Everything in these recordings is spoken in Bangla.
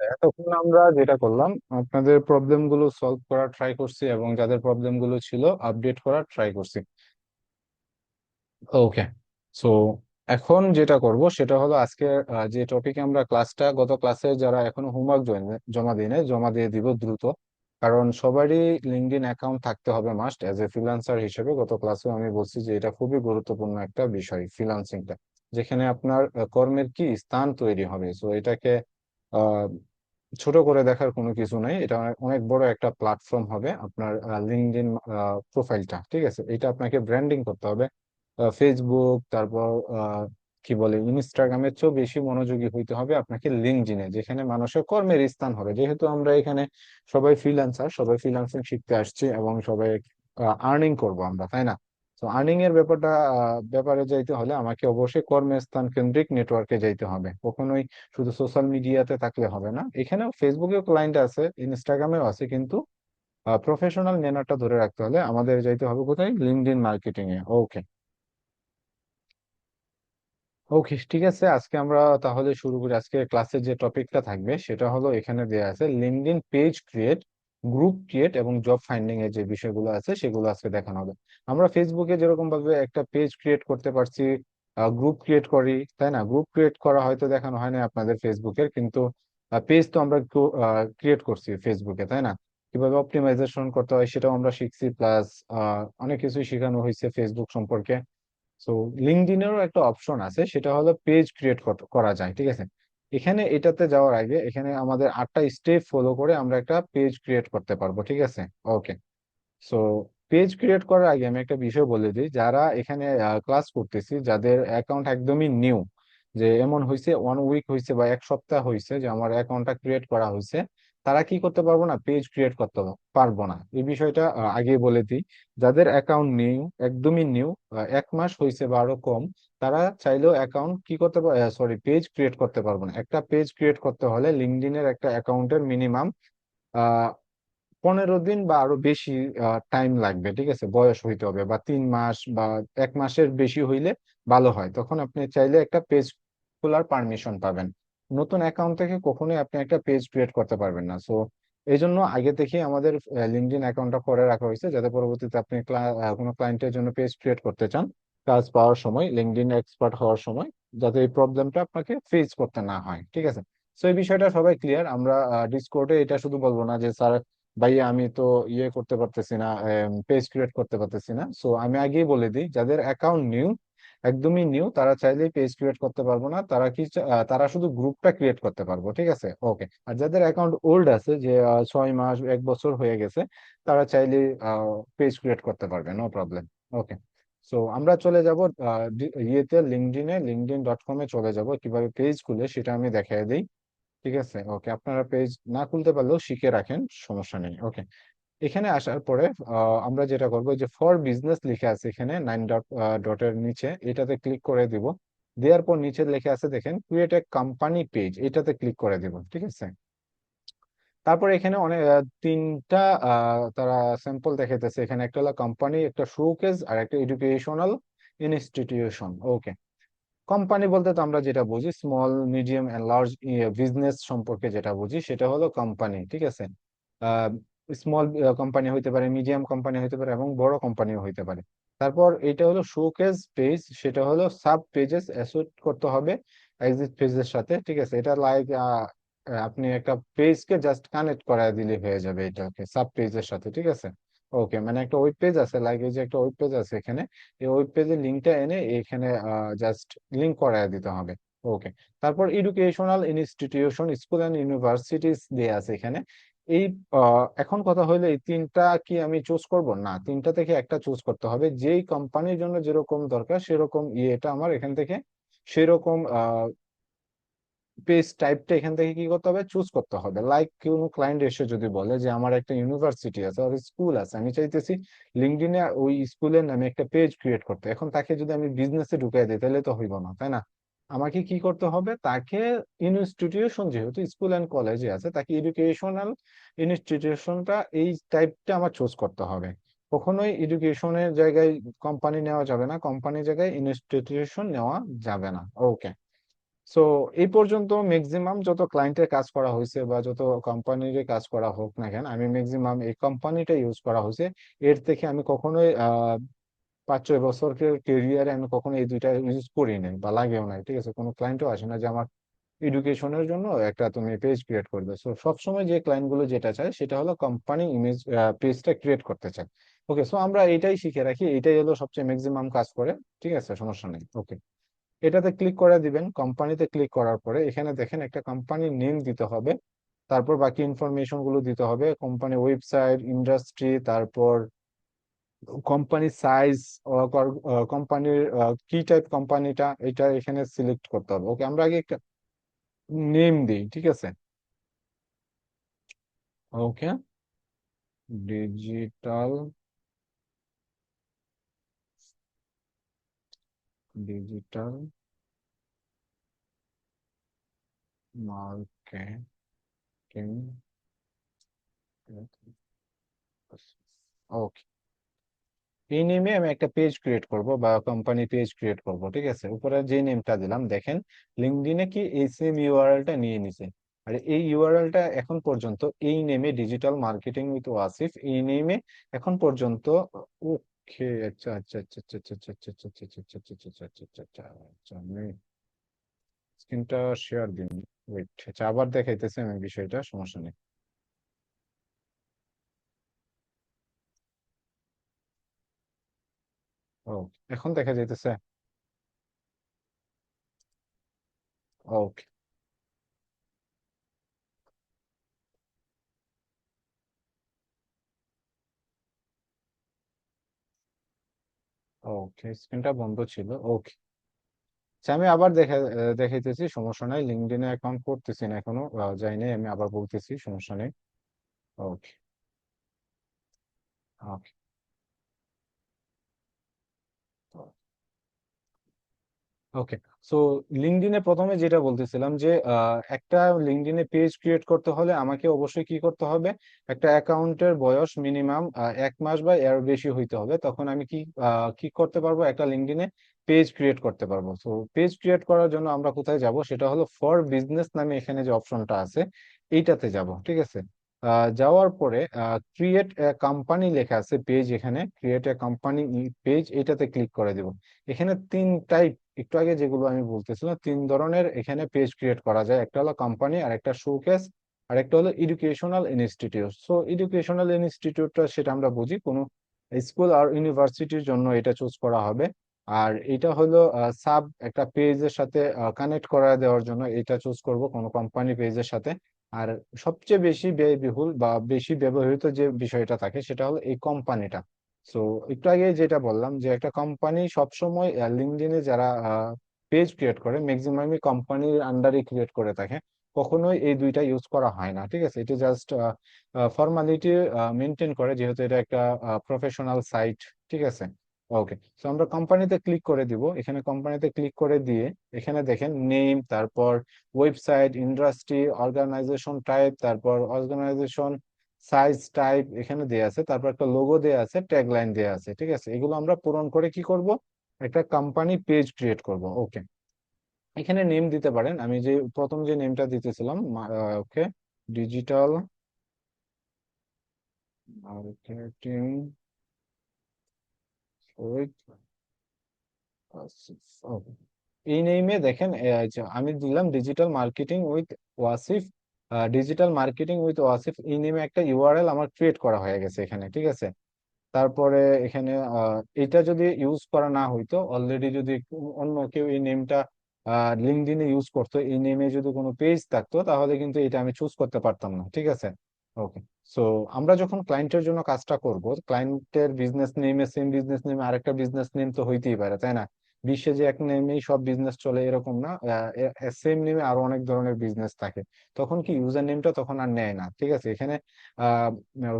এতক্ষণ আমরা যেটা করলাম, আপনাদের প্রবলেম গুলো সলভ করার ট্রাই করছি এবং যাদের প্রবলেম গুলো ছিল আপডেট করার ট্রাই করছি। ওকে। সো এখন যেটা করব সেটা হলো আজকে যে টপিকে আমরা গত ক্লাসে যারা এখনো হোমওয়ার্ক জমা দিয়ে নেই, জমা দিয়ে দিব দ্রুত। কারণ সবারই লিঙ্কডইন অ্যাকাউন্ট থাকতে হবে মাস্ট এজ এ ফ্রিল্যান্সার হিসেবে। গত ক্লাসেও আমি বলছি যে এটা খুবই গুরুত্বপূর্ণ একটা বিষয় ফ্রিল্যান্সিংটা, যেখানে আপনার কর্মের কি স্থান তৈরি হবে। সো এটাকে আহ ছোট করে দেখার কোনো কিছু নাই, এটা অনেক অনেক বড় একটা প্ল্যাটফর্ম হবে আপনার লিঙ্কডইন প্রোফাইলটা। ঠিক আছে, এটা আপনাকে ব্র্যান্ডিং করতে হবে। ফেসবুক, তারপর কি বলে ইনস্টাগ্রামের চেয়েও বেশি মনোযোগী হইতে হবে আপনাকে লিঙ্কডইনে, যেখানে মানুষের কর্মের স্থান হবে। যেহেতু আমরা এখানে সবাই ফ্রিল্যান্সার, সবাই ফ্রিল্যান্সিং শিখতে আসছি এবং সবাই আর্নিং করব আমরা, তাই না? তো আর্নিং এর ব্যাপারে যাইতে হলে আমাকে অবশ্যই কর্মস্থান কেন্দ্রিক নেটওয়ার্কে যাইতে হবে। কখনোই শুধু সোশ্যাল মিডিয়াতে থাকলে হবে না। এখানেও ফেসবুকেও ক্লায়েন্ট আছে, ইনস্টাগ্রামেও আছে, কিন্তু প্রফেশনাল ম্যানারটা ধরে রাখতে হলে আমাদের যাইতে হবে কোথায়? লিঙ্কডইন মার্কেটিং এ। ওকে। ওকে, ঠিক আছে, আজকে আমরা তাহলে শুরু করি। আজকে ক্লাসের যে টপিকটা থাকবে সেটা হলো, এখানে দেয়া আছে LinkedIn page create, group create এবং জব ফাইন্ডিং এর যে বিষয়গুলো আছে সেগুলো আজকে দেখানো হবে। আমরা ফেসবুকে যেরকম ভাবে একটা পেজ ক্রিয়েট করতে পারছি, গ্রুপ ক্রিয়েট করি, তাই না? গ্রুপ ক্রিয়েট করা হয়তো দেখানো হয় না আপনাদের ফেসবুকের, কিন্তু পেজ তো আমরা ক্রিয়েট করছি ফেসবুকে, তাই না? কিভাবে অপটিমাইজেশন করতে হয় সেটাও আমরা শিখছি, প্লাস অনেক কিছুই শেখানো হয়েছে ফেসবুক সম্পর্কে। সো লিঙ্কডইনেরও একটা অপশন আছে, সেটা হলো পেজ ক্রিয়েট করা যায়। ঠিক আছে, এখানে এটাতে যাওয়ার আগে এখানে আমাদের 8টা স্টেপ ফলো করে আমরা একটা পেজ ক্রিয়েট করতে পারবো। ঠিক আছে, ওকে। সো পেজ ক্রিয়েট করার আগে আমি একটা বিষয় বলে দিই, যারা এখানে ক্লাস করতেছি, যাদের অ্যাকাউন্ট একদমই নিউ, যে এমন হয়েছে 1 উইক হয়েছে বা 1 সপ্তাহ হয়েছে যে আমার অ্যাকাউন্টটা ক্রিয়েট করা হয়েছে, তারা কি করতে পারবো না? পেজ ক্রিয়েট করতে পারবো না। এই বিষয়টা আগে বলে দিই। যাদের অ্যাকাউন্ট নিউ, একদমই নিউ, 1 মাস হয়েছে বা আরো কম, তারা চাইলেও অ্যাকাউন্ট কি করতে পারে, সরি, পেজ ক্রিয়েট করতে পারবো না। একটা পেজ ক্রিয়েট করতে হলে লিঙ্কডইনের একটা অ্যাকাউন্টের মিনিমাম 15 দিন বা আরো বেশি টাইম লাগবে। ঠিক আছে, বয়স হইতে হবে, বা 3 মাস বা 1 মাসের বেশি হইলে ভালো হয়। তখন আপনি চাইলে একটা পেজ খোলার পারমিশন পাবেন। নতুন অ্যাকাউন্ট থেকে কখনোই আপনি একটা পেজ ক্রিয়েট করতে পারবেন না। সো এই জন্য আগে থেকে আমাদের লিঙ্কডইন অ্যাকাউন্টটা করে রাখা হয়েছে, যাতে পরবর্তীতে আপনি কোনো ক্লায়েন্টের জন্য পেজ ক্রিয়েট করতে চান, কাজ পাওয়ার সময়, লিঙ্কডইন এক্সপার্ট হওয়ার সময়, যাতে এই প্রবলেমটা আপনাকে ফেস করতে না হয়। ঠিক আছে, সো এই বিষয়টা সবাই ক্লিয়ার। আমরা ডিসকর্ডে এটা শুধু বলবো না যে স্যার, ভাইয়া আমি তো ইয়ে করতে পারতেছি না, পেজ ক্রিয়েট করতে পারতেছি না। সো আমি আগেই বলে দিই, যাদের অ্যাকাউন্ট নিউ, একদমই নিউ, তারা চাইলেই পেজ ক্রিয়েট করতে পারবো না। তারা শুধু গ্রুপটা ক্রিয়েট করতে পারবো। ঠিক আছে, ওকে। আর যাদের অ্যাকাউন্ট ওল্ড আছে, যে 6 মাস 1 বছর হয়ে গেছে, তারা চাইলেই পেজ ক্রিয়েট করতে পারবে, নো প্রবলেম। ওকে। সো আমরা চলে যাব ইয়েতে, লিঙ্কডইন.com এ চলে যাব। কিভাবে পেজ খুলে সেটা আমি দেখাই দিই। ঠিক আছে, ওকে। আপনারা পেজ না খুলতে পারলেও শিখে রাখেন, সমস্যা নেই। ওকে, এখানে আসার পরে আমরা যেটা করবো, যে ফর বিজনেস লিখে আছে এখানে 9 ডটের নিচে, এটাতে ক্লিক করে দিব। দেওয়ার পর নিচে লেখা আছে দেখেন, ক্রিয়েট এ কোম্পানি পেজ, এটাতে ক্লিক করে দিব। ঠিক আছে, তারপরে এখানে অনেক তিনটা তারা স্যাম্পল দেখাইতেছে এখানে। একটা হলো কোম্পানি, একটা শোকেস, আর একটা এডুকেশনাল ইনস্টিটিউশন। ওকে, কোম্পানি বলতে তো আমরা যেটা বুঝি, small medium and large business সম্পর্কে যেটা বুঝি সেটা হলো কোম্পানি। ঠিক আছে, স্মল কোম্পানি হইতে পারে, মিডিয়াম কোম্পানি হইতে পারে, এবং বড় কোম্পানিও হইতে পারে। তারপর এটা হলো শোকেস পেজ, সেটা হলো সাব পেজেস অ্যাসোসিয়েট করতে হবে এক্সিট পেজের সাথে। ঠিক আছে, এটা লাইক আপনি একটা পেজকে জাস্ট কানেক্ট করায় দিলে হয়ে যাবে এটাকে সাব পেজের সাথে। ঠিক আছে, ওকে। মানে একটা ওয়েব পেজ আছে, লাইক এই যে একটা ওয়েব পেজ আছে এখানে, এই ওয়েব পেজের লিঙ্কটা এনে এখানে জাস্ট লিঙ্ক করায় দিতে হবে। ওকে, তারপর educational institution, school and universities দিয়ে আছে এখানে। এই এখন কথা হলো, এই তিনটা কি আমি চুজ করব? না, তিনটা থেকে একটা চুজ করতে হবে। যেই কোম্পানির জন্য যেরকম দরকার সেরকম এটা আমার এখান থেকে সেরকম পেজ টাইপটা এখান থেকে কি করতে হবে? চুজ করতে হবে। লাইক কোনো ক্লায়েন্ট এসে যদি বলে যে আমার একটা ইউনিভার্সিটি আছে আর স্কুল আছে, আমি চাইতেছি লিঙ্কডইনে ওই স্কুলের নামে একটা পেজ ক্রিয়েট করতে, এখন তাকে যদি আমি বিজনেসে ঢুকাই দিই তাহলে তো হইব না, তাই না? আমাকে কি করতে হবে? তাকে ইনস্টিটিউশন, যেহেতু স্কুল অ্যান্ড কলেজে আছে, তাকে এডুকেশনাল ইনস্টিটিউশনটা এই টাইপটা আমার চুজ করতে হবে। কখনোই এডুকেশনের জায়গায় কোম্পানি নেওয়া যাবে না, কোম্পানির জায়গায় ইনস্টিটিউশন নেওয়া যাবে না। ওকে, সো এই পর্যন্ত ম্যাক্সিমাম যত ক্লায়েন্টের কাজ করা হয়েছে বা যত কোম্পানির কাজ করা হোক না কেন, আমি ম্যাক্সিমাম এই কোম্পানিটা ইউজ করা হয়েছে। এর থেকে আমি কখনোই 5-6 বছর কেরিয়ারে আমি কখনো এই দুইটা ইউজ করি নাই বা লাগেও নাই। ঠিক আছে, কোনো ক্লায়েন্টও আসে না যে আমার এডুকেশনের জন্য একটা তুমি পেজ ক্রিয়েট করবে। সো সবসময় যে ক্লায়েন্ট গুলো যেটা চায় সেটা হলো কোম্পানি ইমেজ পেজটা ক্রিয়েট করতে চায়। ওকে, সো আমরা এইটাই শিখে রাখি, এইটাই হলো সবচেয়ে ম্যাক্সিমাম কাজ করে। ঠিক আছে, সমস্যা নেই। ওকে, এটাতে ক্লিক করে দিবেন। কোম্পানিতে ক্লিক করার পরে এখানে দেখেন একটা কোম্পানির নেম দিতে হবে, তারপর বাকি ইনফরমেশন গুলো দিতে হবে, কোম্পানি ওয়েবসাইট, ইন্ডাস্ট্রি, তারপর কোম্পানি সাইজ, কোম্পানির কি টাইপ কোম্পানিটা, এটা এখানে সিলেক্ট করতে হবে। ওকে, আমরা আগে একটা নেম দিই। ঠিক আছে, ওকে, ডিজিটাল, ডিজিটাল মার্কেটিং। ওকে, এই নেমে আমি একটা পেজ ক্রিয়েট করব বা কোম্পানি পেজ ক্রিয়েট করব। ঠিক আছে, উপরে যে নেমটা দিলাম দেখেন, লিঙ্কডইনে কি এই সেম ইউআরএলটা নিয়ে নিছে। আর এই ইউআরএলটা এখন পর্যন্ত এই নেমে, ডিজিটাল মার্কেটিং উইথ ওয়াসিফ, এই নেমে এখন পর্যন্ত। ওকে, আচ্ছা আচ্ছা আচ্ছা আচ্ছা আচ্ছা আচ্ছা আচ্ছা আচ্ছা আচ্ছা আচ্ছা আচ্ছা আচ্ছা আচ্ছা আচ্ছা আচ্ছা আচ্ছা, আমি স্ক্রিনটা শেয়ার দিন। ওয়েট, আচ্ছা আবার দেখাইতেছে আমি বিষয়টা, সমস্যা নেই। ও, এখন দেখা যাইতেছে। ওকে, ওকে, স্ক্রিনটা বন্ধ ছিল। ওকে, আচ্ছা আমি আবার দেখাইতেছি, সমস্যা নাই। লিঙ্কডইনে অ্যাকাউন্ট করতেছি না এখনো, যাই নাই, আমি আবার বলতেছি, সমস্যা নেই। ওকে, ওকে, ওকে। সো লিঙ্কডইনে প্রথমে যেটা বলতেছিলাম যে একটা লিঙ্কডইনে পেজ ক্রিয়েট করতে হলে আমাকে অবশ্যই কি করতে হবে, একটা অ্যাকাউন্টের বয়স মিনিমাম 1 মাস বা এর বেশি হইতে হবে। তখন আমি কি করতে পারবো, একটা লিঙ্কডইনে পেজ ক্রিয়েট করতে পারবো। তো পেজ ক্রিয়েট করার জন্য আমরা কোথায় যাব, সেটা হলো ফর বিজনেস নামে এখানে যে অপশনটা আছে এইটাতে যাব। ঠিক আছে, যাওয়ার পরে ক্রিয়েট এ কোম্পানি লেখা আছে পেজ, এখানে ক্রিয়েট এ কোম্পানি পেজ, এটাতে ক্লিক করে দেব। এখানে তিন টাইপ, একটু আগে যেগুলো আমি বলতেছিলাম, তিন ধরনের এখানে পেজ ক্রিয়েট করা যায়। একটা হলো কোম্পানি, আর একটা শোকেস, আর একটা হলো এডুকেশনাল ইনস্টিটিউট। সো এডুকেশনাল ইনস্টিটিউটটা সেটা আমরা বুঝি, কোনো স্কুল আর ইউনিভার্সিটির জন্য এটা চুজ করা হবে। আর এটা হলো সাব একটা পেজের সাথে কানেক্ট করা দেওয়ার জন্য এটা চুজ করব, কোনো কোম্পানি পেজের সাথে। আর সবচেয়ে বেশি ব্যয়বহুল বা বেশি ব্যবহৃত যে বিষয়টা থাকে সেটা হলো এই কোম্পানিটা। সো একটু আগে যেটা বললাম যে একটা কোম্পানি সবসময় লিঙ্কডইনে যারা পেজ ক্রিয়েট করে ম্যাক্সিমামই কোম্পানির আন্ডারে ক্রিয়েট করে থাকে, কখনোই এই দুইটা ইউজ করা হয় না। ঠিক আছে, এটা জাস্ট ফর্মালিটি মেনটেন করে, যেহেতু এটা একটা প্রফেশনাল সাইট। ঠিক আছে, ওকে। সো আমরা কোম্পানিতে ক্লিক করে দিব। এখানে কোম্পানিতে ক্লিক করে দিয়ে এখানে দেখেন নেম, তারপর ওয়েবসাইট, ইন্ডাস্ট্রি, অর্গানাইজেশন টাইপ, তারপর অর্গানাইজেশন সাইজ টাইপ এখানে দেয়া আছে, তারপর একটা লোগো দেয়া আছে, ট্যাগলাইন দেয়া আছে। ঠিক আছে, এগুলো আমরা পূরণ করে কি করব, একটা কোম্পানি পেজ ক্রিয়েট করব। ওকে, এখানে নেম দিতে পারেন, আমি যে প্রথম যে নেমটা দিতেছিলাম। ওকে, ডিজিটাল মার্কেটিং উইথ, এই নেমে দেখেন যে আমি দিলাম digital marketing with Wasif. Digital marketing with Wasif এই নেমে একটা ইউআরএল আমার ক্রিয়েট করা হয়ে গেছে এখানে। ঠিক আছে, তারপরে এখানে এটা যদি ইউজ করা না হইতো, অলরেডি যদি অন্য কেউ এই নেমটা লিঙ্কডইনে ইউজ করতো, এই নেমে যদি কোনো পেজ থাকতো, তাহলে কিন্তু এটা আমি চুজ করতে পারতাম না। ঠিক আছে, ওকে। সো আমরা যখন ক্লায়েন্টের জন্য কাজটা করব, ক্লায়েন্টের বিজনেস নেমে সেম বিজনেস নেমে আরেকটা বিজনেস নেম তো হইতেই পারে, তাই না? বিশ্বে যে এক নেমেই সব বিজনেস চলে এরকম না, সেম নেমে আরো অনেক ধরনের বিজনেস থাকে। তখন কি ইউজার নেমটা তখন আর নেয় না। ঠিক আছে, এখানে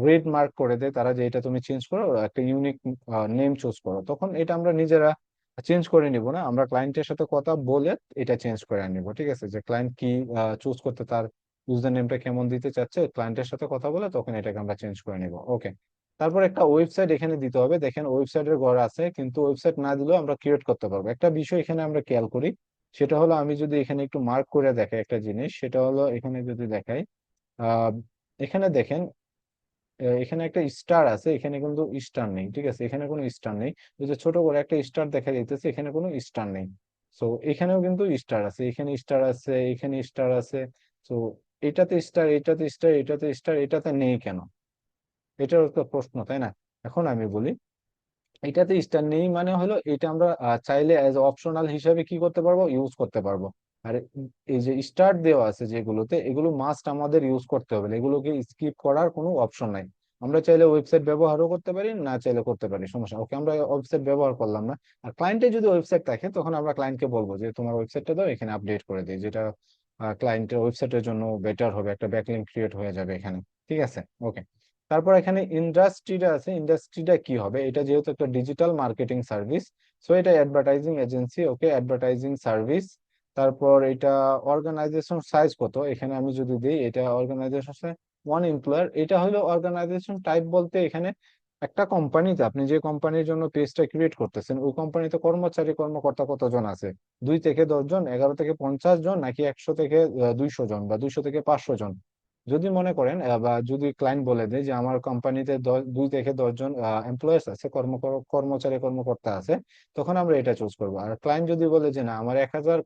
রেড মার্ক করে দেয় তারা যে এটা তুমি চেঞ্জ করো, একটা ইউনিক নেম চুজ করো। তখন এটা আমরা নিজেরা চেঞ্জ করে নিব না, আমরা ক্লায়েন্টের সাথে কথা বলে এটা চেঞ্জ করে নিব। ঠিক আছে, যে ক্লায়েন্ট কি চুজ করতে, তার ইউজার নেমটা কেমন দিতে চাচ্ছে, ক্লায়েন্টের সাথে কথা বলে তখন এটাকে আমরা চেঞ্জ করে নিব। ওকে, তারপর একটা ওয়েবসাইট এখানে দিতে হবে। দেখেন ওয়েবসাইটের ঘর আছে, কিন্তু ওয়েবসাইট না দিলেও আমরা ক্রিয়েট করতে পারবো। একটা বিষয় এখানে আমরা খেয়াল করি, সেটা হলো, আমি যদি এখানে একটু মার্ক করে দেখাই একটা জিনিস, সেটা হলো এখানে যদি দেখাই, আহ এখানে দেখেন, এখানে একটা স্টার আছে, এখানে কিন্তু স্টার নেই, ঠিক আছে, এখানে কোনো স্টার নেই। ওই যে ছোট করে একটা স্টার দেখা যাইতেছে, এখানে কোনো স্টার নেই। তো এখানেও কিন্তু স্টার আছে, এখানে স্টার আছে, এখানে স্টার আছে। তো এটাতে স্টার, এটাতে স্টার, এটাতে স্টার, এটাতে নেই কেন? এটার তো প্রশ্ন, তাই না? এখন আমি বলি, এটাতে স্টার নেই মানে হলো এটা আমরা চাইলে অ্যাজ অপশনাল হিসাবে কি করতে পারবো, ইউজ করতে পারবো। আর এই যে স্টার দেওয়া আছে যেগুলোতে, এগুলো মাস্ট আমাদের ইউজ করতে হবে, এগুলোকে স্কিপ করার কোনো অপশন নাই। আমরা চাইলে ওয়েবসাইট ব্যবহারও করতে পারি, না চাইলে করতে পারি, সমস্যা, ওকে আমরা ওয়েবসাইট ব্যবহার করলাম না। আর ক্লায়েন্টের যদি ওয়েবসাইট থাকে, তখন আমরা ক্লায়েন্টকে বলবো যে তোমার ওয়েবসাইটটা দাও, এখানে আপডেট করে দিই, যেটা ক্লায়েন্টের ওয়েবসাইটের জন্য বেটার হবে, একটা ব্যাকলিঙ্ক ক্রিয়েট হয়ে যাবে এখানে। ঠিক আছে, ওকে। তারপর এখানে ইন্ডাস্ট্রিটা আছে, ইন্ডাস্ট্রিটা কি হবে, এটা যেহেতু একটা ডিজিটাল মার্কেটিং সার্ভিস, সো এটা অ্যাডভার্টাইজিং এজেন্সি, ওকে, অ্যাডভার্টাইজিং সার্ভিস। তারপর এটা অর্গানাইজেশন সাইজ কত, এখানে আমি যদি দিই, এটা অর্গানাইজেশন ওয়ান এমপ্লয়ার, এটা হলো অর্গানাইজেশন টাইপ বলতে এখানে একটা কোম্পানিতে আপনি যে কোম্পানির জন্য পেজটা ক্রিয়েট করতেছেন, ওই কোম্পানিতে কর্মচারী কর্মকর্তা কতজন আছে, 2 থেকে 10 জন, 11 থেকে 50 জন, নাকি 100 থেকে 200 জন, বা 200 থেকে 500 জন। যদি মনে করেন বা যদি ক্লায়েন্ট বলে দেয় যে আমার কোম্পানিতে 2 থেকে 10 জন এমপ্লয়ার্স আছে, কর্মচারী কর্মকর্তা আছে, তখন আমরা এটা চুজ করব। আর ক্লায়েন্ট যদি বলে যে না, আমার 1000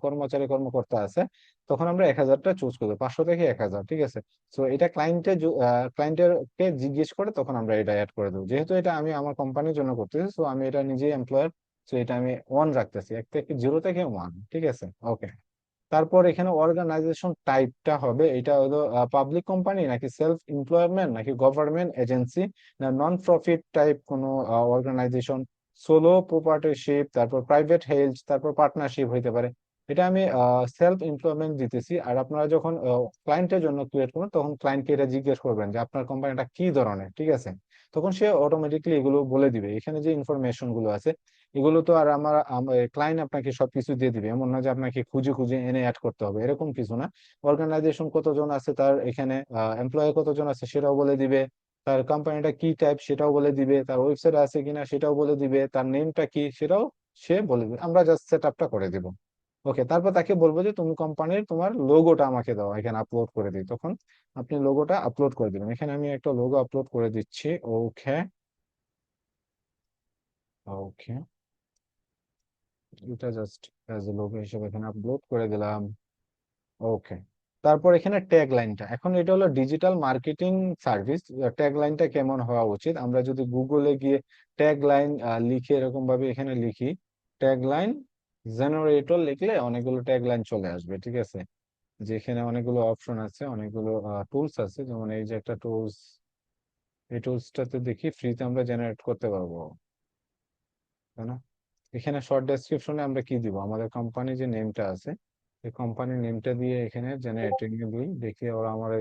কর্মচারী কর্মকর্তা আছে, তখন আমরা 1000টা চুজ করবো, 500 থেকে 1000, ঠিক আছে। তো এটা ক্লায়েন্টের কে জিজ্ঞেস করে তখন আমরা এটা অ্যাড করে দেবো, যেহেতু এটা আমি আমার কোম্পানির জন্য করতেছি, তো আমি এটা নিজেই এমপ্লয়ার, তো এটা আমি ওয়ান রাখতেছি, 1 থেকে 0 থেকে 1, ঠিক আছে, ওকে। তারপর এখানে অর্গানাইজেশন টাইপটা হবে, এটা হলো পাবলিক কোম্পানি, নাকি সেলফ এমপ্লয়মেন্ট, নাকি গভর্নমেন্ট এজেন্সি, না নন প্রফিট টাইপ কোনো অর্গানাইজেশন, সোলো প্রোপার্টরশিপ, তারপর প্রাইভেট হেলথ, তারপর পার্টনারশিপ হইতে পারে। এটা আমি সেলফ এমপ্লয়মেন্ট দিতেছি। আর আপনারা যখন ক্লায়েন্টের জন্য ক্রিয়েট করবেন, তখন ক্লায়েন্টকে এটা জিজ্ঞেস করবেন যে আপনার কোম্পানিটা কি ধরনের, ঠিক আছে। তখন সে অটোমেটিকলি এগুলো বলে দিবে, এখানে যে ইনফরমেশন গুলো আছে, এগুলো তো আর আমার ক্লায়েন্ট আপনাকে সবকিছু দিয়ে দিবে এমন না যে আপনাকে খুঁজে খুঁজে এনে অ্যাড করতে হবে, এরকম কিছু না। অর্গানাইজেশন কতজন আছে, তার এখানে এমপ্লয় কতজন আছে সেটাও বলে দিবে, তার কোম্পানিটা কি টাইপ সেটাও বলে দিবে, তার ওয়েবসাইট আছে কিনা সেটাও বলে দিবে, তার নেমটা কি সেটাও সে বলে দিবে, আমরা জাস্ট সেট আপটা করে দিব। ওকে, তারপর তাকে বলবো যে তুমি কোম্পানির তোমার লোগোটা আমাকে দাও, এখানে আপলোড করে দিই, তখন আপনি লোগোটা আপলোড করে দিবেন। এখানে আমি একটা লোগো আপলোড করে দিচ্ছি, ওকে। ওকে, এটা জাস্ট অ্যাজ এ লোগো হিসেবে এখানে আপলোড করে দিলাম, ওকে। তারপর এখানে ট্যাগ লাইনটা, এখন এটা হলো ডিজিটাল মার্কেটিং সার্ভিস, ট্যাগ লাইনটা কেমন হওয়া উচিত, আমরা যদি গুগলে গিয়ে ট্যাগ লাইন লিখে এরকম ভাবে এখানে লিখি, ট্যাগ লাইন জেনারেটর লিখলে অনেকগুলো ট্যাগ লাইন চলে আসবে, ঠিক আছে। যেখানে অনেকগুলো অপশন আছে, অনেকগুলো টুলস আছে, যেমন এই যে একটা টুলস, এই টুলসটাতে দেখি ফ্রিতে আমরা জেনারেট করতে পারবো, তাই না? এখানে শর্ট ডেসক্রিপশনে আমরা কি দিব, আমাদের কোম্পানি যে নেমটা আছে, এই কোম্পানির নেমটা দিয়ে এখানে জেনারেটিং এ দিই, দেখি ওরা আমার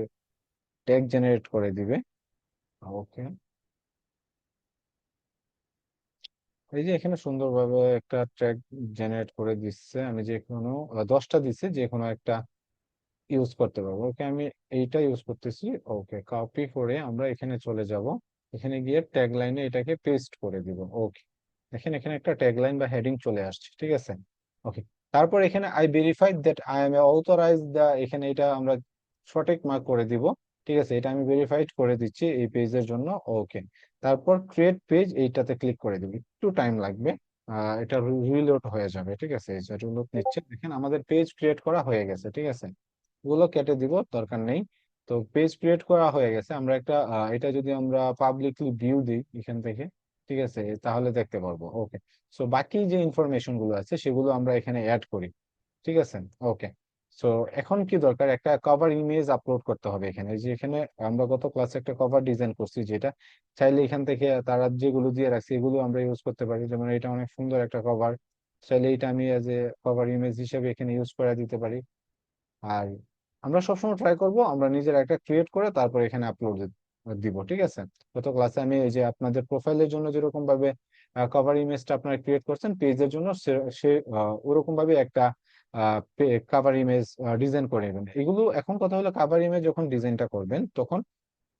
ট্যাগ জেনারেট করে দিবে, ওকে। এই যে এখানে সুন্দরভাবে একটা ট্যাগ জেনারেট করে দিচ্ছে, আমি যে কোনো 10টা দিচ্ছে, যে কোনো একটা ইউজ করতে পারবো, ওকে। আমি এইটা ইউজ করতেছি, ওকে, কপি করে আমরা এখানে চলে যাব, এখানে গিয়ে ট্যাগ লাইনে এটাকে পেস্ট করে দিব, ওকে। দেখেন এখানে একটা ট্যাগ লাইন বা হেডিং চলে আসছে, ঠিক আছে, ওকে। তারপর এখানে I verified that I am authorize the, এখানে এটা আমরা সঠিক মার্ক করে দিব, ঠিক আছে, এটা আমি ভেরিফাইড করে দিচ্ছি এই পেজের জন্য, ওকে। তারপর ক্রিয়েট পেজ, এইটাতে ক্লিক করে দিব, একটু টাইম লাগবে, এটা রিলোড হয়ে যাবে, ঠিক আছে, এই যে রিলোড নিচ্ছে, দেখেন আমাদের পেজ ক্রিয়েট করা হয়ে গেছে, ঠিক আছে। ওগুলো কেটে দিব, দরকার নেই। তো পেজ ক্রিয়েট করা হয়ে গেছে, আমরা একটা এটা যদি আমরা পাবলিকলি ভিউ দিই এখান থেকে, ঠিক আছে, তাহলে দেখতে পারবো, ওকে। সো বাকি যে ইনফরমেশন গুলো আছে সেগুলো আমরা এখানে অ্যাড করি, ঠিক আছে, ওকে। সো এখন কি দরকার, একটা কভার ইমেজ আপলোড করতে হবে এখানে, এই যে এখানে আমরা গত ক্লাসে একটা কভার ডিজাইন করছি, যেটা চাইলে এখান থেকে তারা যেগুলো দিয়ে রাখছে এগুলো আমরা ইউজ করতে পারি, যেমন এটা অনেক সুন্দর একটা কভার, চাইলে এটা আমি এজ এ কভার ইমেজ হিসেবে এখানে ইউজ করে দিতে পারি। আর আমরা সবসময় ট্রাই করব আমরা নিজের একটা ক্রিয়েট করে তারপর এখানে আপলোড দিব, ঠিক আছে। গত ক্লাসে আমি এই যে আপনাদের প্রোফাইলের জন্য যেরকম ভাবে কভার ইমেজটা আপনারা ক্রিয়েট করছেন, পেজের জন্য সে সে, ওরকম ভাবে একটা কভার ইমেজ ডিজাইন করে নেবেন। এগুলো এখন কথা হলো, কভার ইমেজ যখন ডিজাইনটা করবেন, তখন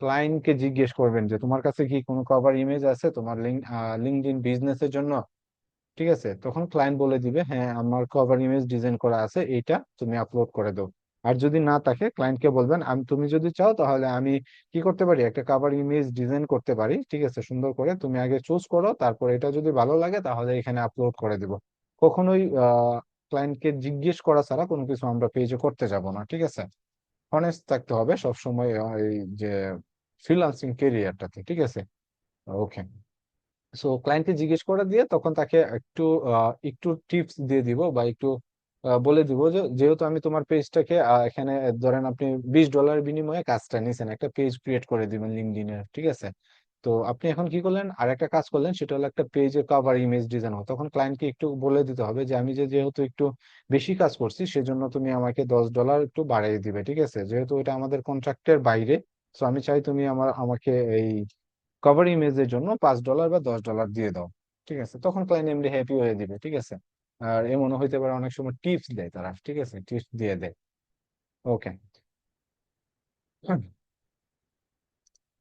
ক্লায়েন্টকে জিজ্ঞেস করবেন যে তোমার কাছে কি কোনো কভার ইমেজ আছে তোমার লিঙ্কডইন বিজনেসের জন্য, ঠিক আছে, তখন ক্লায়েন্ট বলে দিবে হ্যাঁ আমার কভার ইমেজ ডিজাইন করা আছে, এইটা তুমি আপলোড করে দাও। আর যদি না থাকে ক্লায়েন্টকে বলবেন আমি, তুমি যদি চাও তাহলে আমি কি করতে পারি, একটা কভার ইমেজ ডিজাইন করতে পারি, ঠিক আছে, সুন্দর করে তুমি আগে চুজ করো, তারপর এটা যদি ভালো লাগে তাহলে এখানে আপলোড করে দিব। কখনোই ক্লায়েন্টকে জিজ্ঞেস করা ছাড়া কোনো কিছু আমরা পেজে করতে যাব না, ঠিক আছে। অনেস্ট থাকতে হবে সবসময় এই যে ফ্রিল্যান্সিং কেরিয়ারটাতে, ঠিক আছে। ওকে, সো ক্লায়েন্টকে জিজ্ঞেস করে দিয়ে তখন তাকে একটু একটু টিপস দিয়ে দিব, বা একটু বলে দিব যে যেহেতু আমি তোমার পেজটাকে এখানে ধরেন আপনি $20 বিনিময়ে কাজটা নিছেন, একটা পেজ ক্রিয়েট করে দিবেন লিঙ্কডইনের, ঠিক আছে। তো আপনি এখন কি করলেন, আর একটা কাজ করলেন, সেটা হলো একটা পেজের কভার ইমেজ ডিজাইন হবে। তখন ক্লায়েন্টকে একটু বলে দিতে হবে যে আমি যেহেতু একটু বেশি কাজ করছি সেজন্য তুমি আমাকে $10 একটু বাড়িয়ে দিবে, ঠিক আছে, যেহেতু এটা আমাদের কন্ট্রাক্টের বাইরে। তো আমি চাই তুমি আমাকে এই কভার ইমেজের জন্য $5 বা $10 দিয়ে দাও, ঠিক আছে। তখন ক্লায়েন্ট এমনি হ্যাপি হয়ে দিবে, ঠিক আছে। আর এমনও হইতে পারে অনেক সময় টিপস দেয় তারা, ঠিক আছে, টিপস দিয়ে দেয়। ওকে,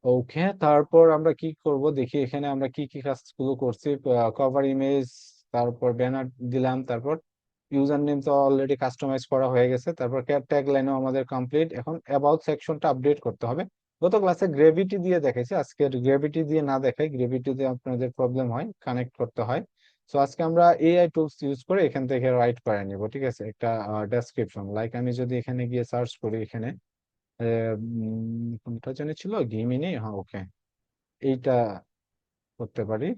ওকে, তারপর আমরা কি করব দেখি, এখানে আমরা কি কি কাজগুলো করছি। কভার ইমেজ, তারপর ব্যানার দিলাম, তারপর ইউজার নেম তো অলরেডি কাস্টমাইজ করা হয়ে গেছে, তারপর ট্যাগ লাইনও আমাদের কমপ্লিট। এখন অ্যাবাউট সেকশনটা আপডেট করতে হবে। গত ক্লাসে গ্রেভিটি দিয়ে দেখাইছি, আজকে গ্রেভিটি দিয়ে না দেখাই, গ্রেভিটি দিয়ে আপনাদের প্রবলেম হয়, কানেক্ট করতে হয়। তো আজকে আমরা এআই টুলস ইউজ করে এখান থেকে রাইট করে নিব, ঠিক আছে, একটা ডেসক্রিপশন। লাইক আমি যদি এখানে গিয়ে সার্চ করি, এখানে কোনটা জানি ছিল, গেমিনি, হ্যাঁ ওকে, এইটা করতে পারি।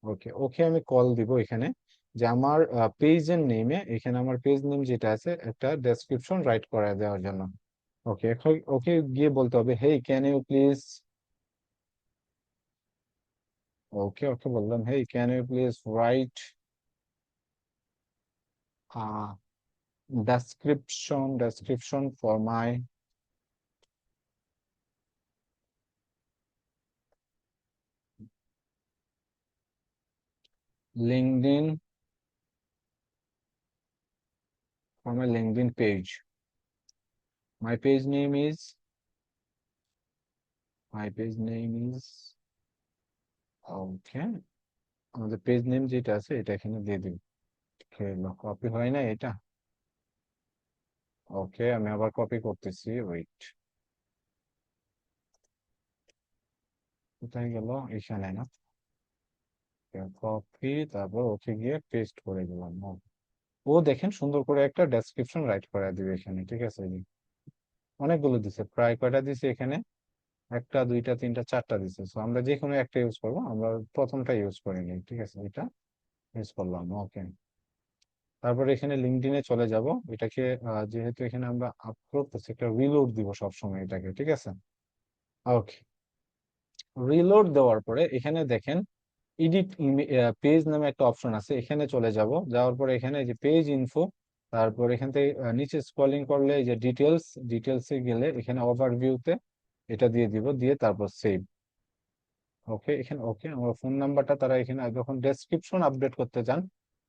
ওকে, ওকে, আমি কল দিব এখানে, যে আমার পেজের নেমে, এখানে আমার পেজ নেম যেটা আছে একটা ডেসক্রিপশন রাইট করে দেওয়ার জন্য। ওকে, ওকে গিয়ে বলতে হবে hey can you please, okay, okay বললাম hey can you please write description for my LinkedIn, for my LinkedIn page. My page name is, my page name is, ওকে, আমাদের পেজ নেম যেটা আছে এটা এখানে দিয়ে দিই। কপি হয় না এটা। ওকে, আমি আবার কপি করতেছি, ওয়েট, কোথায় গেল, এখানে না, কপি, তারপর ওকে গিয়ে পেস্ট করে দিলাম। ও দেখেন সুন্দর করে একটা ডেসক্রিপশন রাইট করে দিবে এখানে, ঠিক আছে। এই যে অনেকগুলো দিছে, প্রায় কয়টা দিছে এখানে, একটা দুইটা তিনটা চারটা দিছে। তো আমরা যে কোনো একটা ইউজ করবো, আমরা প্রথমটা ইউজ করে নিই, ঠিক আছে, এটা ইউজ করলাম। ওকে, তারপর এখানে লিঙ্কডইনে চলে যাব। এটাকে যেহেতু এখানে আমরা আপলোড করছি, একটা রিলোড দিব সবসময় এটাকে, ঠিক আছে। ওকে, রিলোড দেওয়ার পরে এখানে দেখেন এডিট পেজ নামে একটা অপশন আছে, এখানে চলে যাব। যাওয়ার পরে এখানে এই যে পেজ ইনফো, তারপর এখান থেকে নিচে স্ক্রলিং করলে এই যে ডিটেলসে গেলে এখানে ওভারভিউতে এটা দিয়ে দিব, দিয়ে তারপর সেভ। ওকে, এখানে ওকে, আমার ফোন নাম্বারটা তারা এখানে যখন ডেসক্রিপশন আপডেট করতে চান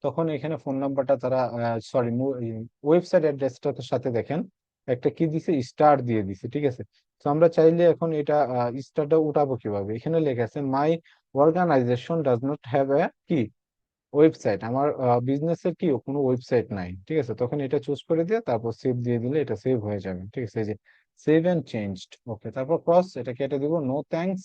তখন এখানে ফোন নাম্বারটা তারা, সরি, ওয়েবসাইট অ্যাড্রেসটার সাথে দেখেন একটা কি দিছে, স্টার দিয়ে দিছে, ঠিক আছে। তো আমরা চাইলে এখন এটা স্টারটা উঠাবো কিভাবে, এখানে লেখা আছে my organization does not have a key website, আমার বিজনেসের কি কোনো ওয়েবসাইট নাই, ঠিক আছে। তখন এটা চুজ করে দিয়ে তারপর সেভ দিয়ে দিলে এটা সেভ হয়ে যাবে, ঠিক আছে। এই যে সেভ এন্ড চেঞ্জড, ওকে, তারপর ক্রস এটা কেটে দিব, নো থ্যাঙ্কস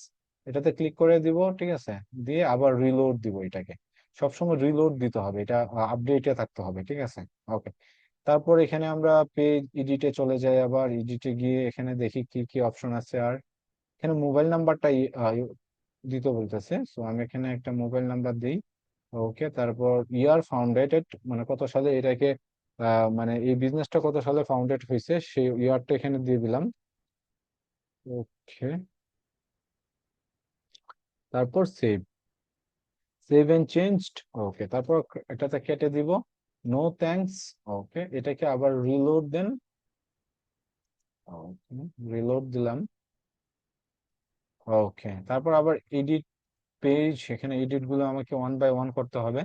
এটাতে ক্লিক করে দিব, ঠিক আছে। দিয়ে আবার রিলোড দিব এটাকে, সবসময় রিলোড দিতে হবে, এটা আপডেটে থাকতে হবে, ঠিক আছে। ওকে, তারপর এখানে আমরা পেজ এডিটে চলে যাই, আবার এডিটে গিয়ে এখানে দেখি কি কি অপশন আছে। আর এখানে মোবাইল নাম্বারটা দিতে বলতেছে, সো আমি এখানে একটা মোবাইল নাম্বার দিই। ওকে, তারপর ইয়ার ফাউন্ডেটেড, মানে কত সালে এটাকে মানে এই বিজনেসটা কত সালে ফাউন্ডেড হয়েছে সেই ইয়ারটা এখানে দিয়ে দিলাম। ওকে, তারপর সেভ, সেভ এন্ড চেঞ্জড। ওকে, তারপর এটাতে কেটে দিব, নো থ্যাঙ্কস। ওকে, এটাকে আবার রিলোড দেন। ওকে, রিলোড দিলাম। ওকে, তারপর আবার এডিট পেজ, সেখানে এডিট গুলো আমাকে ওয়ান বাই ওয়ান করতে হবে।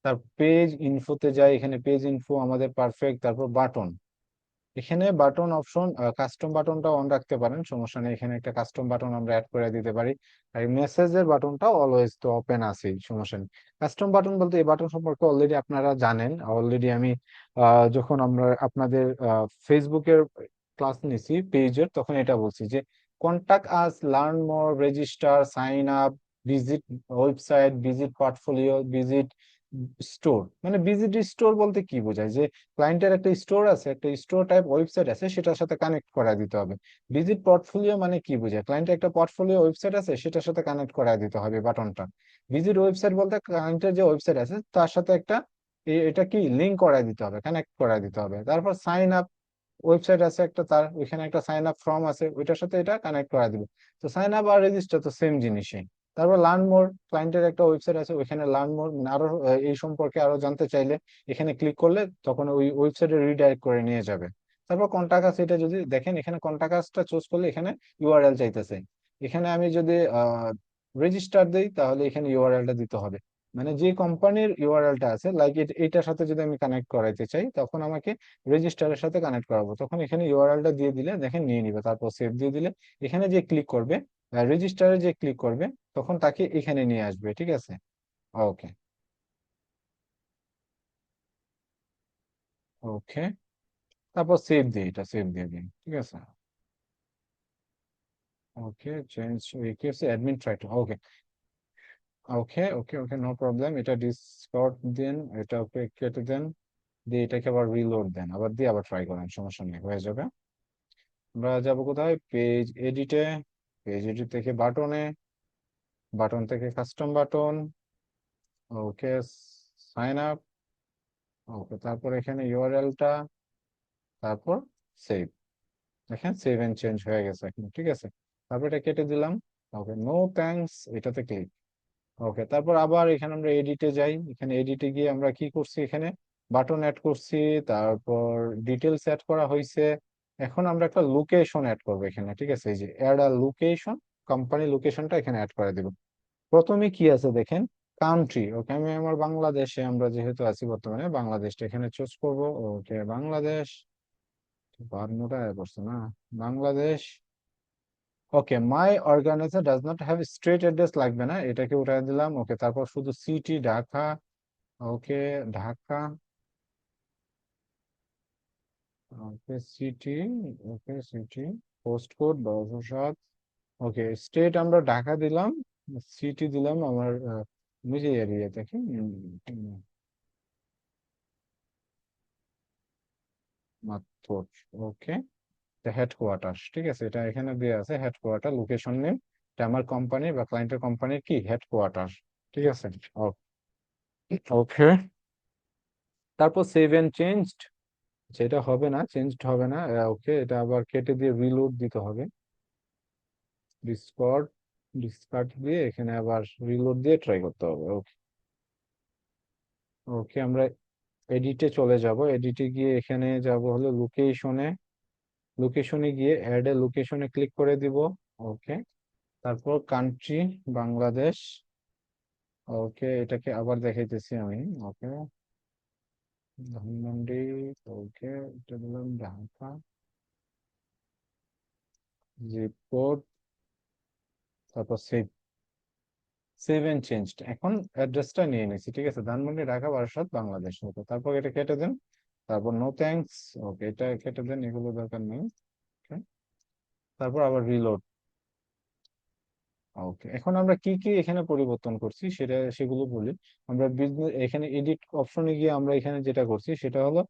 তার পেজ ইনফোতে যাই, এখানে পেজ ইনফো আমাদের পারফেক্ট, তারপর বাটন, এখানে বাটন অপশন, কাস্টম বাটনটা অন রাখতে পারেন, সমস্যা নেই, এখানে একটা কাস্টম বাটন আমরা অ্যাড করে দিতে পারি। আর মেসেজের বাটনটা অলওয়েজ তো ওপেন আছেই, সমস্যা নেই। কাস্টম বাটন বলতে এই বাটন সম্পর্কে অলরেডি আপনারা জানেন, অলরেডি আমি যখন আমরা আপনাদের ফেসবুকের ক্লাস নিছি পেজের, তখন এটা বলছি যে contact us, learn more, register, sign up, visit website, visit portfolio, visit store. মানে ভিজিট স্টোর বলতে কি বোঝায়, যে ক্লায়েন্টের একটা স্টোর আছে, একটা স্টোর টাইপ ওয়েবসাইট আছে, সেটার সাথে কানেক্ট করা দিতে হবে। ভিজিট পোর্টফোলিও মানে কি বোঝায়, ক্লায়েন্টের একটা পোর্টফোলিও ওয়েবসাইট আছে, সেটার সাথে কানেক্ট করা দিতে হবে বাটনটা। ভিজিট ওয়েবসাইট বলতে ক্লায়েন্টের যে ওয়েবসাইট আছে তার সাথে একটা এটা কি লিঙ্ক করা দিতে হবে, কানেক্ট করা দিতে হবে। তারপর সাইন আপ, ওয়েবসাইট আছে একটা, তার ওইখানে একটা সাইন আপ ফর্ম আছে, ওইটার সাথে এটা কানেক্ট করা দিবে। তো সাইন আপ আর রেজিস্টার তো সেম জিনিসই। তারপর লার্ন মোর, ক্লায়েন্টের একটা ওয়েবসাইট আছে, ওইখানে লার্ন মোর আরো এই সম্পর্কে আরো জানতে চাইলে এখানে ক্লিক করলে তখন ওই ওয়েবসাইটে রিডাইরেক্ট করে নিয়ে যাবে। তারপর কন্টাক্ট আছে, এটা যদি দেখেন এখানে কন্টাক্টটা চুজ করলে এখানে ইউআরএল চাইতেছে। এখানে আমি যদি রেজিস্টার দেই তাহলে এখানে ইউআরএলটা দিতে হবে। মানে যে কোম্পানির ইউআরএলটা আছে, লাইক এটার সাথে যদি আমি কানেক্ট করাইতে চাই, তখন আমাকে রেজিস্টারের সাথে কানেক্ট করাবো, তখন এখানে ইউআরএলটা দিয়ে দিলে দেখেন নিয়ে নিবে, তারপর সেভ দিয়ে দিলে এখানে যে ক্লিক করবে, রেজিস্টারে যে ক্লিক করবে, তখন তাকে এখানে নিয়ে আসবে, ঠিক আছে। ওকে। ওকে, তারপর সেভ দিয়ে, এটা সেভ দিয়ে দিন, ঠিক আছে। ওকে, চেঞ্জ, কি হচ্ছে, admin try to, okay. Okay okay okay, no problem, এটা ডিসকর্ড দেন, এটা ওকে কেটে দেন, দিয়ে এটাকে আবার রিলোড দেন, আবার দিয়ে আবার ট্রাই করেন, সমস্যা নেই, হয়ে যাবে। আমরা যাবো কোথায়, পেজ এডিটে, পেজ এডিট থেকে বাটনে, বাটন থেকে কাস্টম বাটন, ওকে, সাইন আপ, ওকে, তারপর এখানে ইউআরএলটা, তারপর সেভ। দেখেন সেভ এন্ড চেঞ্জ হয়ে গেছে এখন, ঠিক আছে। তারপর এটা কেটে দিলাম। ওকে, নো থ্যাঙ্কস, এটাতে ক্লিক। ওকে, তারপর আবার এখানে আমরা এডিটে যাই, এখানে এডিটে গিয়ে আমরা কি করছি, এখানে বাটন অ্যাড করছি, তারপর ডিটেলস অ্যাড করা হয়েছে। এখন আমরা একটা লোকেশন অ্যাড করবো এখানে, ঠিক আছে, এই যে অ্যাড আ লোকেশন, কোম্পানি লোকেশনটা এখানে অ্যাড করে দিব। প্রথমে কি আছে দেখেন, কান্ট্রি, ওকে, আমি আমার বাংলাদেশে, আমরা যেহেতু আছি বর্তমানে বাংলাদেশটা এখানে চুজ করব। ওকে, বাংলাদেশ, বার্নোটা করছে না, Bangladesh. Okay, my organizer does not have street address, লাগবে না, এটাকে উঠাই দিলাম। ওকে, তারপর শুধু city Dhaka. Okay, Dhaka. Okay, city. Okay, city, post code ১০৭। Okay, state আমরা ঢাকা দিলাম, সিটি দিলাম আমার নিজে এরিয়া থেকে মাত্র। ওকে, হেডকোয়ার্টার, ঠিক আছে, এটা এখানে দেওয়া আছে হেডকোয়ার্টার, লোকেশন নেম, এটা আমার কোম্পানি বা ক্লায়েন্টের কোম্পানির কি হেডকোয়ার্টার, ঠিক আছে। ওকে, তারপর সেভ এন্ড চেঞ্জড, যেটা হবে না, চেঞ্জড হবে না। ওকে, এটা আবার কেটে দিয়ে রিলোড দিতে হবে, ডিসকর্ড, ডিসকার্ড দিয়ে এখানে আবার রিলোড দিয়ে ট্রাই করতে হবে। ওকে। ওকে, আমরা এডিটে চলে যাব, এডিটে গিয়ে এখানে যাব হলো লোকেশনে, লোকেশনে গিয়ে অ্যাড এ লোকেশনে ক্লিক করে দিব। ওকে, তারপর কান্ট্রি বাংলাদেশ। ওকে, এটাকে আবার দেখাইতেছি আমি। ওকে, ধানমন্ডি। ওকে, এটা দিলাম ঢাকা, জিপ কোড, তারপর সেভ, সেভ এন্ড চেঞ্জড। এখন অ্যাড্রেসটা নিয়ে নিয়েছি, ঠিক আছে, ধানমন্ডি, ঢাকা, বারাসাত, বাংলাদেশ। ওকে, তারপর এটা কেটে দেন, তারপর নো থ্যাঙ্কস। ওকে, এটা কেটে দেন, এগুলো দরকার নেই। Okay, তারপর আবার রিলোড। ওকে, এখন আমরা কি কি এখানে পরিবর্তন করছি সেগুলো বলি। আমরা বিজনেস এখানে এডিট অপশনে গিয়ে আমরা এখানে যেটা করছি সেটা হলো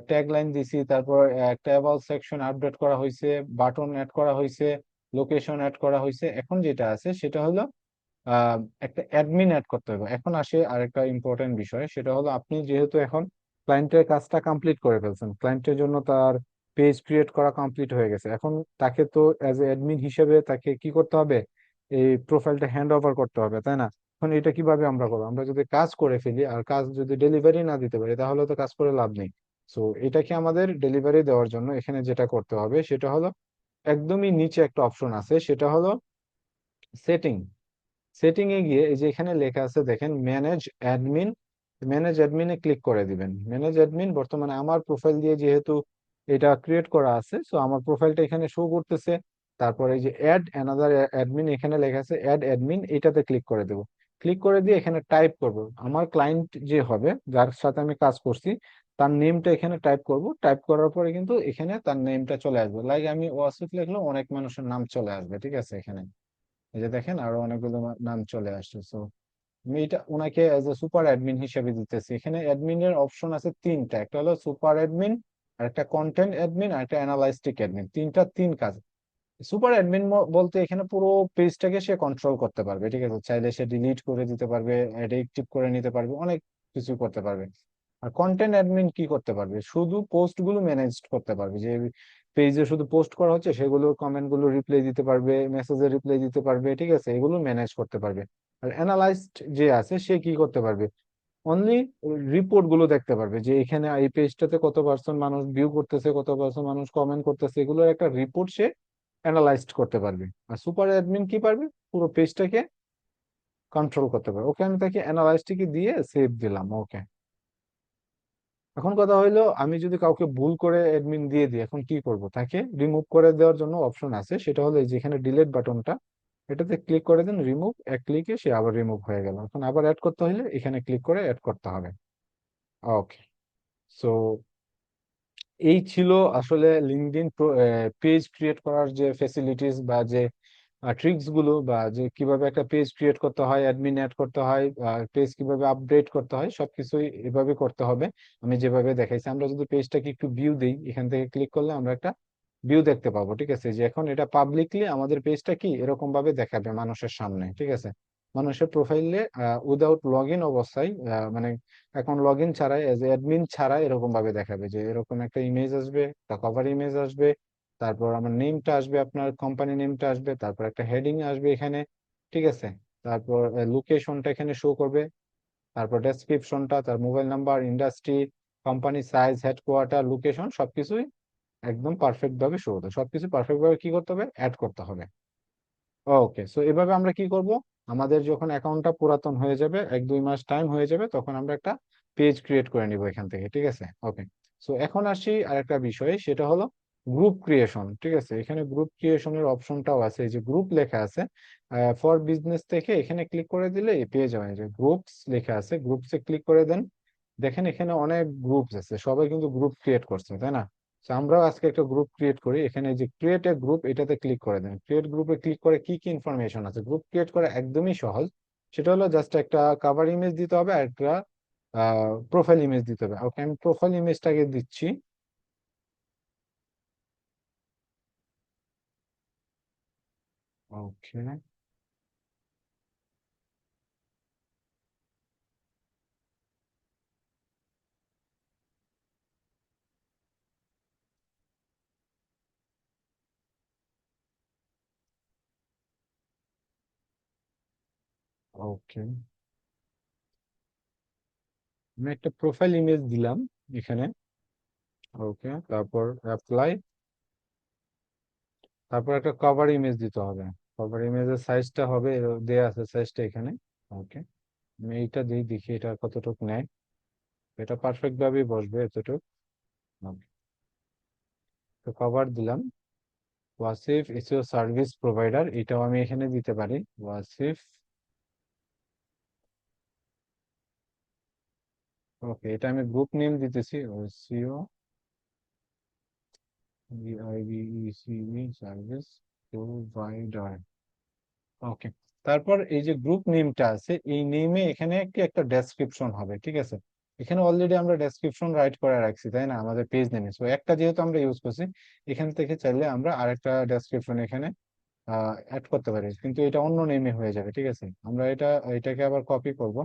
ট্যাগ লাইন দিছি, তারপর একটা অ্যাবাউট সেকশন আপডেট করা হয়েছে, বাটন অ্যাড করা হয়েছে, লোকেশন অ্যাড করা হয়েছে। এখন যেটা আছে সেটা হলো আহ, একটা অ্যাডমিন অ্যাড করতে হবে। এখন আসে আরেকটা ইম্পর্টেন্ট বিষয়, সেটা হলো আপনি যেহেতু এখন ক্লায়েন্টের কাজটা কমপ্লিট করে ফেলছেন, ক্লায়েন্টের জন্য তার পেজ ক্রিয়েট করা কমপ্লিট হয়ে গেছে, এখন তাকে তো অ্যাজ এ অ্যাডমিন হিসেবে তাকে কি করতে হবে, এই প্রোফাইলটা হ্যান্ড ওভার করতে হবে, তাই না? এখন এটা কিভাবে আমরা করবো, আমরা যদি কাজ করে ফেলি আর কাজ যদি ডেলিভারি না দিতে পারি, তাহলে তো কাজ করে লাভ নেই। সো এটাকে আমাদের ডেলিভারি দেওয়ার জন্য এখানে যেটা করতে হবে সেটা হলো একদমই নিচে একটা অপশন আছে, সেটা হলো সেটিং। সেটিং এ গিয়ে এই যে এখানে লেখা আছে দেখেন ম্যানেজ অ্যাডমিন, ম্যানেজ অ্যাডমিনে ক্লিক করে দিবেন। ম্যানেজ অ্যাডমিন বর্তমানে আমার প্রোফাইল দিয়ে যেহেতু এটা ক্রিয়েট করা আছে। সো আমার প্রোফাইলটা এখানে শো করতেছে। তারপরে এই যে অ্যাড অ্যানাদার অ্যাডমিন এখানে লেখা আছে, অ্যাড অ্যাডমিন, এটাতে ক্লিক করে দেবো। ক্লিক করে দিয়ে এখানে টাইপ করব, আমার ক্লায়েন্ট যে হবে, যার সাথে আমি কাজ করছি, তার নেমটা এখানে টাইপ করব। টাইপ করার পরে কিন্তু এখানে তার নেমটা চলে আসবে। লাইক আমি ওয়াসিফ লিখলেও অনেক মানুষের নাম চলে আসবে, ঠিক আছে। এখানে এই যে দেখেন আরো অনেকগুলো নাম চলে আসছে। সো আমি এটা ওনাকে এজ এ সুপার অ্যাডমিন হিসেবে দিতেছি। এখানে অ্যাডমিনের অপশন আছে তিনটা, একটা হলো সুপার অ্যাডমিন, আর একটা কন্টেন্ট অ্যাডমিন, আর একটা অ্যানালাইস্টিক অ্যাডমিন। তিনটা তিন কাজ। সুপার অ্যাডমিন বলতে এখানে পুরো পেজটাকে সে কন্ট্রোল করতে পারবে, ঠিক আছে। চাইলে সে ডিলিট করে দিতে পারবে, এডিটিভ করে নিতে পারবে, অনেক কিছু করতে পারবে। আর কন্টেন্ট অ্যাডমিন কি করতে পারবে, শুধু পোস্ট গুলো ম্যানেজ করতে পারবে। যে পেজে শুধু পোস্ট করা হচ্ছে সেগুলো কমেন্ট গুলো রিপ্লাই দিতে পারবে, মেসেজের রিপ্লাই দিতে পারবে, ঠিক আছে, এগুলো ম্যানেজ করতে পারবে। আর অ্যানালাইস্ট যে আছে সে কি করতে পারবে, অনলি রিপোর্ট গুলো দেখতে পারবে, যে এখানে এই পেজটাতে কত পার্সেন্ট মানুষ ভিউ করতেছে, কত পার্সেন্ট মানুষ কমেন্ট করতেছে, এগুলোর একটা রিপোর্ট সে অ্যানালাইজড করতে পারবে। আর সুপার অ্যাডমিন কি পারবে, পুরো পেজটাকে কন্ট্রোল করতে পারবে। ওকে, আমি তাকে অ্যানালাইজটিকে দিয়ে সেভ দিলাম। ওকে, এখন কথা হইলো আমি যদি কাউকে ভুল করে অ্যাডমিন দিয়ে দিই, এখন কি করব, তাকে রিমুভ করে দেওয়ার জন্য অপশন আছে, সেটা হলো এই যেখানে ডিলিট বাটনটা, এটাতে ক্লিক করে দেন, রিমুভ, এক ক্লিকে সে আবার রিমুভ হয়ে গেল। এখন আবার অ্যাড করতে হলে এখানে ক্লিক করে অ্যাড করতে হবে। ওকে, সো এই ছিল আসলে লিঙ্কডইন পেজ ক্রিয়েট করার যে ফেসিলিটিস বা যে ট্রিক্স গুলো, বা যে কিভাবে একটা পেজ ক্রিয়েট করতে হয়, অ্যাডমিন অ্যাড করতে হয়, পেজ কিভাবে আপডেট করতে হয়, সবকিছুই এভাবে করতে হবে আমি যেভাবে দেখাইছি। আমরা যদি পেজটাকে একটু ভিউ দিই, এখান থেকে ক্লিক করলে আমরা একটা ভিউ দেখতে পাবো, ঠিক আছে। যে এখন এটা পাবলিকলি আমাদের পেজটা কি এরকম ভাবে দেখাবে মানুষের সামনে, ঠিক আছে। মানুষের প্রোফাইলে উইদাউট লগ ইন অবস্থায়, মানে এখন লগ ইন ছাড়াই, এজ অ্যাডমিন ছাড়া এরকম ভাবে দেখাবে, যে এরকম একটা ইমেজ আসবে, একটা কভার ইমেজ আসবে, তারপর আমার নেমটা আসবে, আপনার কোম্পানি নেমটা আসবে, তারপর একটা হেডিং আসবে এখানে, ঠিক আছে। তারপর লোকেশনটা এখানে শো করবে, তারপর ডেসক্রিপশনটা, তার mobile number, industry, company size, headquarter, location, সবকিছুই একদম পারফেক্ট ভাবে শো হতো। সবকিছু পারফেক্ট ভাবে কি করতে হবে, অ্যাড করতে হবে। ওকে, সো এভাবে আমরা কি করব, আমাদের যখন অ্যাকাউন্টটা পুরাতন হয়ে যাবে, 1-2 মাস টাইম হয়ে যাবে, তখন আমরা একটা পেজ ক্রিয়েট করে নিব এখান থেকে, ঠিক আছে। ওকে, সো এখন আসি আরেকটা বিষয়, সেটা হলো গ্রুপ ক্রিয়েশন, ঠিক আছে। এখানে গ্রুপ ক্রিয়েশনের অপশনটাও আছে, এই যে গ্রুপ লেখা আছে ফর বিজনেস থেকে, এখানে ক্লিক করে দিলে পেয়ে যাবেন যে গ্রুপস লেখা আছে, গ্রুপসে ক্লিক করে দেন। দেখেন এখানে অনেক গ্রুপস আছে, সবাই কিন্তু গ্রুপ ক্রিয়েট করছে, তাই না। তো আমরাও আজকে একটা গ্রুপ ক্রিয়েট করি। এখানে যে ক্রিয়েট এ গ্রুপ, এটাতে ক্লিক করে দেন। ক্রিয়েট গ্রুপে ক্লিক করে কি কি ইনফরমেশন আছে, গ্রুপ ক্রিয়েট করা একদমই সহজ। সেটা হলো জাস্ট একটা কাভার ইমেজ দিতে হবে, আর একটা প্রোফাইল ইমেজ দিতে হবে। ওকে, আমি প্রোফাইল ইমেজটাকে দিচ্ছি। ওকে, ওকে, আমি একটা প্রোফাইল ইমেজ দিলাম এখানে। ওকে, তারপর অ্যাপ্লাই, তারপর একটা কভার ইমেজ দিতে হবে। কভার ইমেজের সাইজটা হবে দেয়া আছে সাইজটা এখানে। ওকে, আমি এইটা দিই, দেখি এটা কতটুকু নেয়। এটা পারফেক্ট ভাবেই বসবে এতটুকু। Okay, তো কভার দিলাম, ওয়াসিফ এসইও সার্ভিস প্রোভাইডার, এটাও আমি এখানে দিতে পারি, ওয়াসিফ। ওকে, এটা আমি গ্রুপ নেম দিতেছি, এসইও বিআইবিইসিই সার্ভিস প্রোভাইডার। ওকে, তারপর এই যে গ্রুপ নেমটা আছে, এই নেমে এখানে একটি একটা ডেসক্রিপশন হবে, ঠিক আছে। এখানে অলরেডি আমরা ডেসক্রিপশন রাইট করে রাখছি, তাই না, আমাদের পেজ নেমে। সো একটা যেহেতু আমরা ইউজ করছি, এখান থেকে চাইলে আমরা আরেকটা ডেসক্রিপশন এখানে অ্যাড করতে পারি, কিন্তু এটা অন্য নেমে হয়ে যাবে, ঠিক আছে। আমরা এটাকে আবার কপি করব,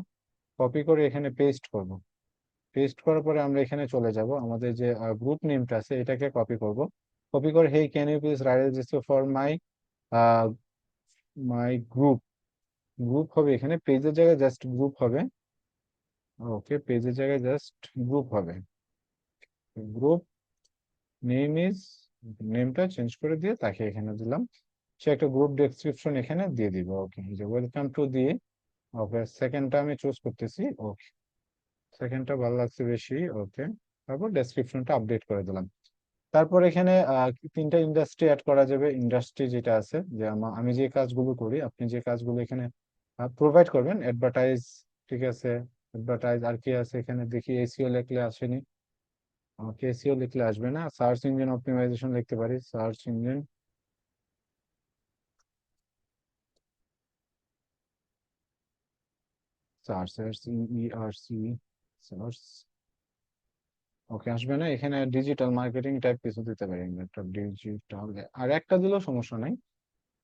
কপি করে এখানে পেস্ট করব। পেস্ট করার পরে আমরা এখানে চলে যাব, আমাদের যে গ্রুপ নেমটা আছে এটাকে কপি করব। কপি করে hey can you please write this for my my group. Group হবে এখানে, পেজের জায়গায় জাস্ট গ্রুপ হবে। ওকে, পেজের জায়গায় জাস্ট গ্রুপ হবে। গ্রুপ নেম ইজ, নেমটা চেঞ্জ করে দিয়ে তাকে এখানে দিলাম। সে একটা গ্রুপ ডেসক্রিপশন এখানে দিয়ে দিব। ওকে, এই যে ওয়েলকাম টু দিয়ে, ওকে, সেকেন্ডটা আমি চুজ করতেছি। ওকে, সেকেন্ডটা ভালো লাগছে বেশি। ওকে, তারপর ডেসক্রিপশনটা আপডেট করে দিলাম। তারপর এখানে তিনটা ইন্ডাস্ট্রি অ্যাড করা যাবে। ইন্ডাস্ট্রি যেটা আছে যে আমি যে কাজগুলো করি, আপনি যে কাজগুলো এখানে প্রোভাইড করবেন, অ্যাডভার্টাইজ, ঠিক আছে, অ্যাডভার্টাইজ। আর কি আছে এখানে দেখি, এসইও লিখলে আসেনি, আমাকে এসইও লিখলে আসবে না, সার্চ ইঞ্জিন অপটিমাইজেশন লিখতে পারি, search engine, search, ERC, search, okay আসবে না এখানে। ডিজিটাল মার্কেটিং টাইপ কিছু দিতে পারি, একটা ডিজিটাল, আর একটা দিলেও সমস্যা নাই,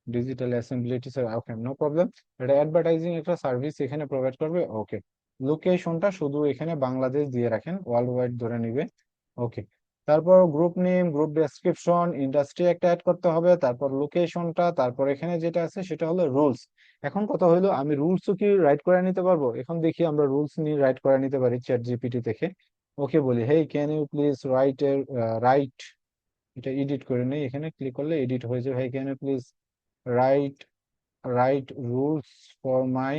ডিজিটাল অ্যাসেম্বলিটি, ওকে নো প্রবলেম। এটা অ্যাডভার্টাইজিং একটা সার্ভিস এখানে প্রোভাইড করবে, ওকে। লোকেশনটা শুধু এখানে বাংলাদেশ দিয়ে রাখেন, ওয়ার্ল্ড ওয়াইড ধরে নিবে, ওকে। তারপর group name, group description, industry একটা অ্যাড করতে হবে, তারপর লোকেশনটা, তারপর এখানে যেটা আছে সেটা হলো রুলস। এখন কথা হলো, আমি রুলসও কি রাইট করে নিতে পারবো? এখন দেখি আমরা রুলস নিয়ে রাইট করে নিতে পারি চ্যাট জিপিটি থেকে। ওকে বলি, hey can you please write এর রাইট, এটা এডিট করে নেই, এখানে ক্লিক করলে এডিট হয়ে যাবে। Hey can you please write write rules for my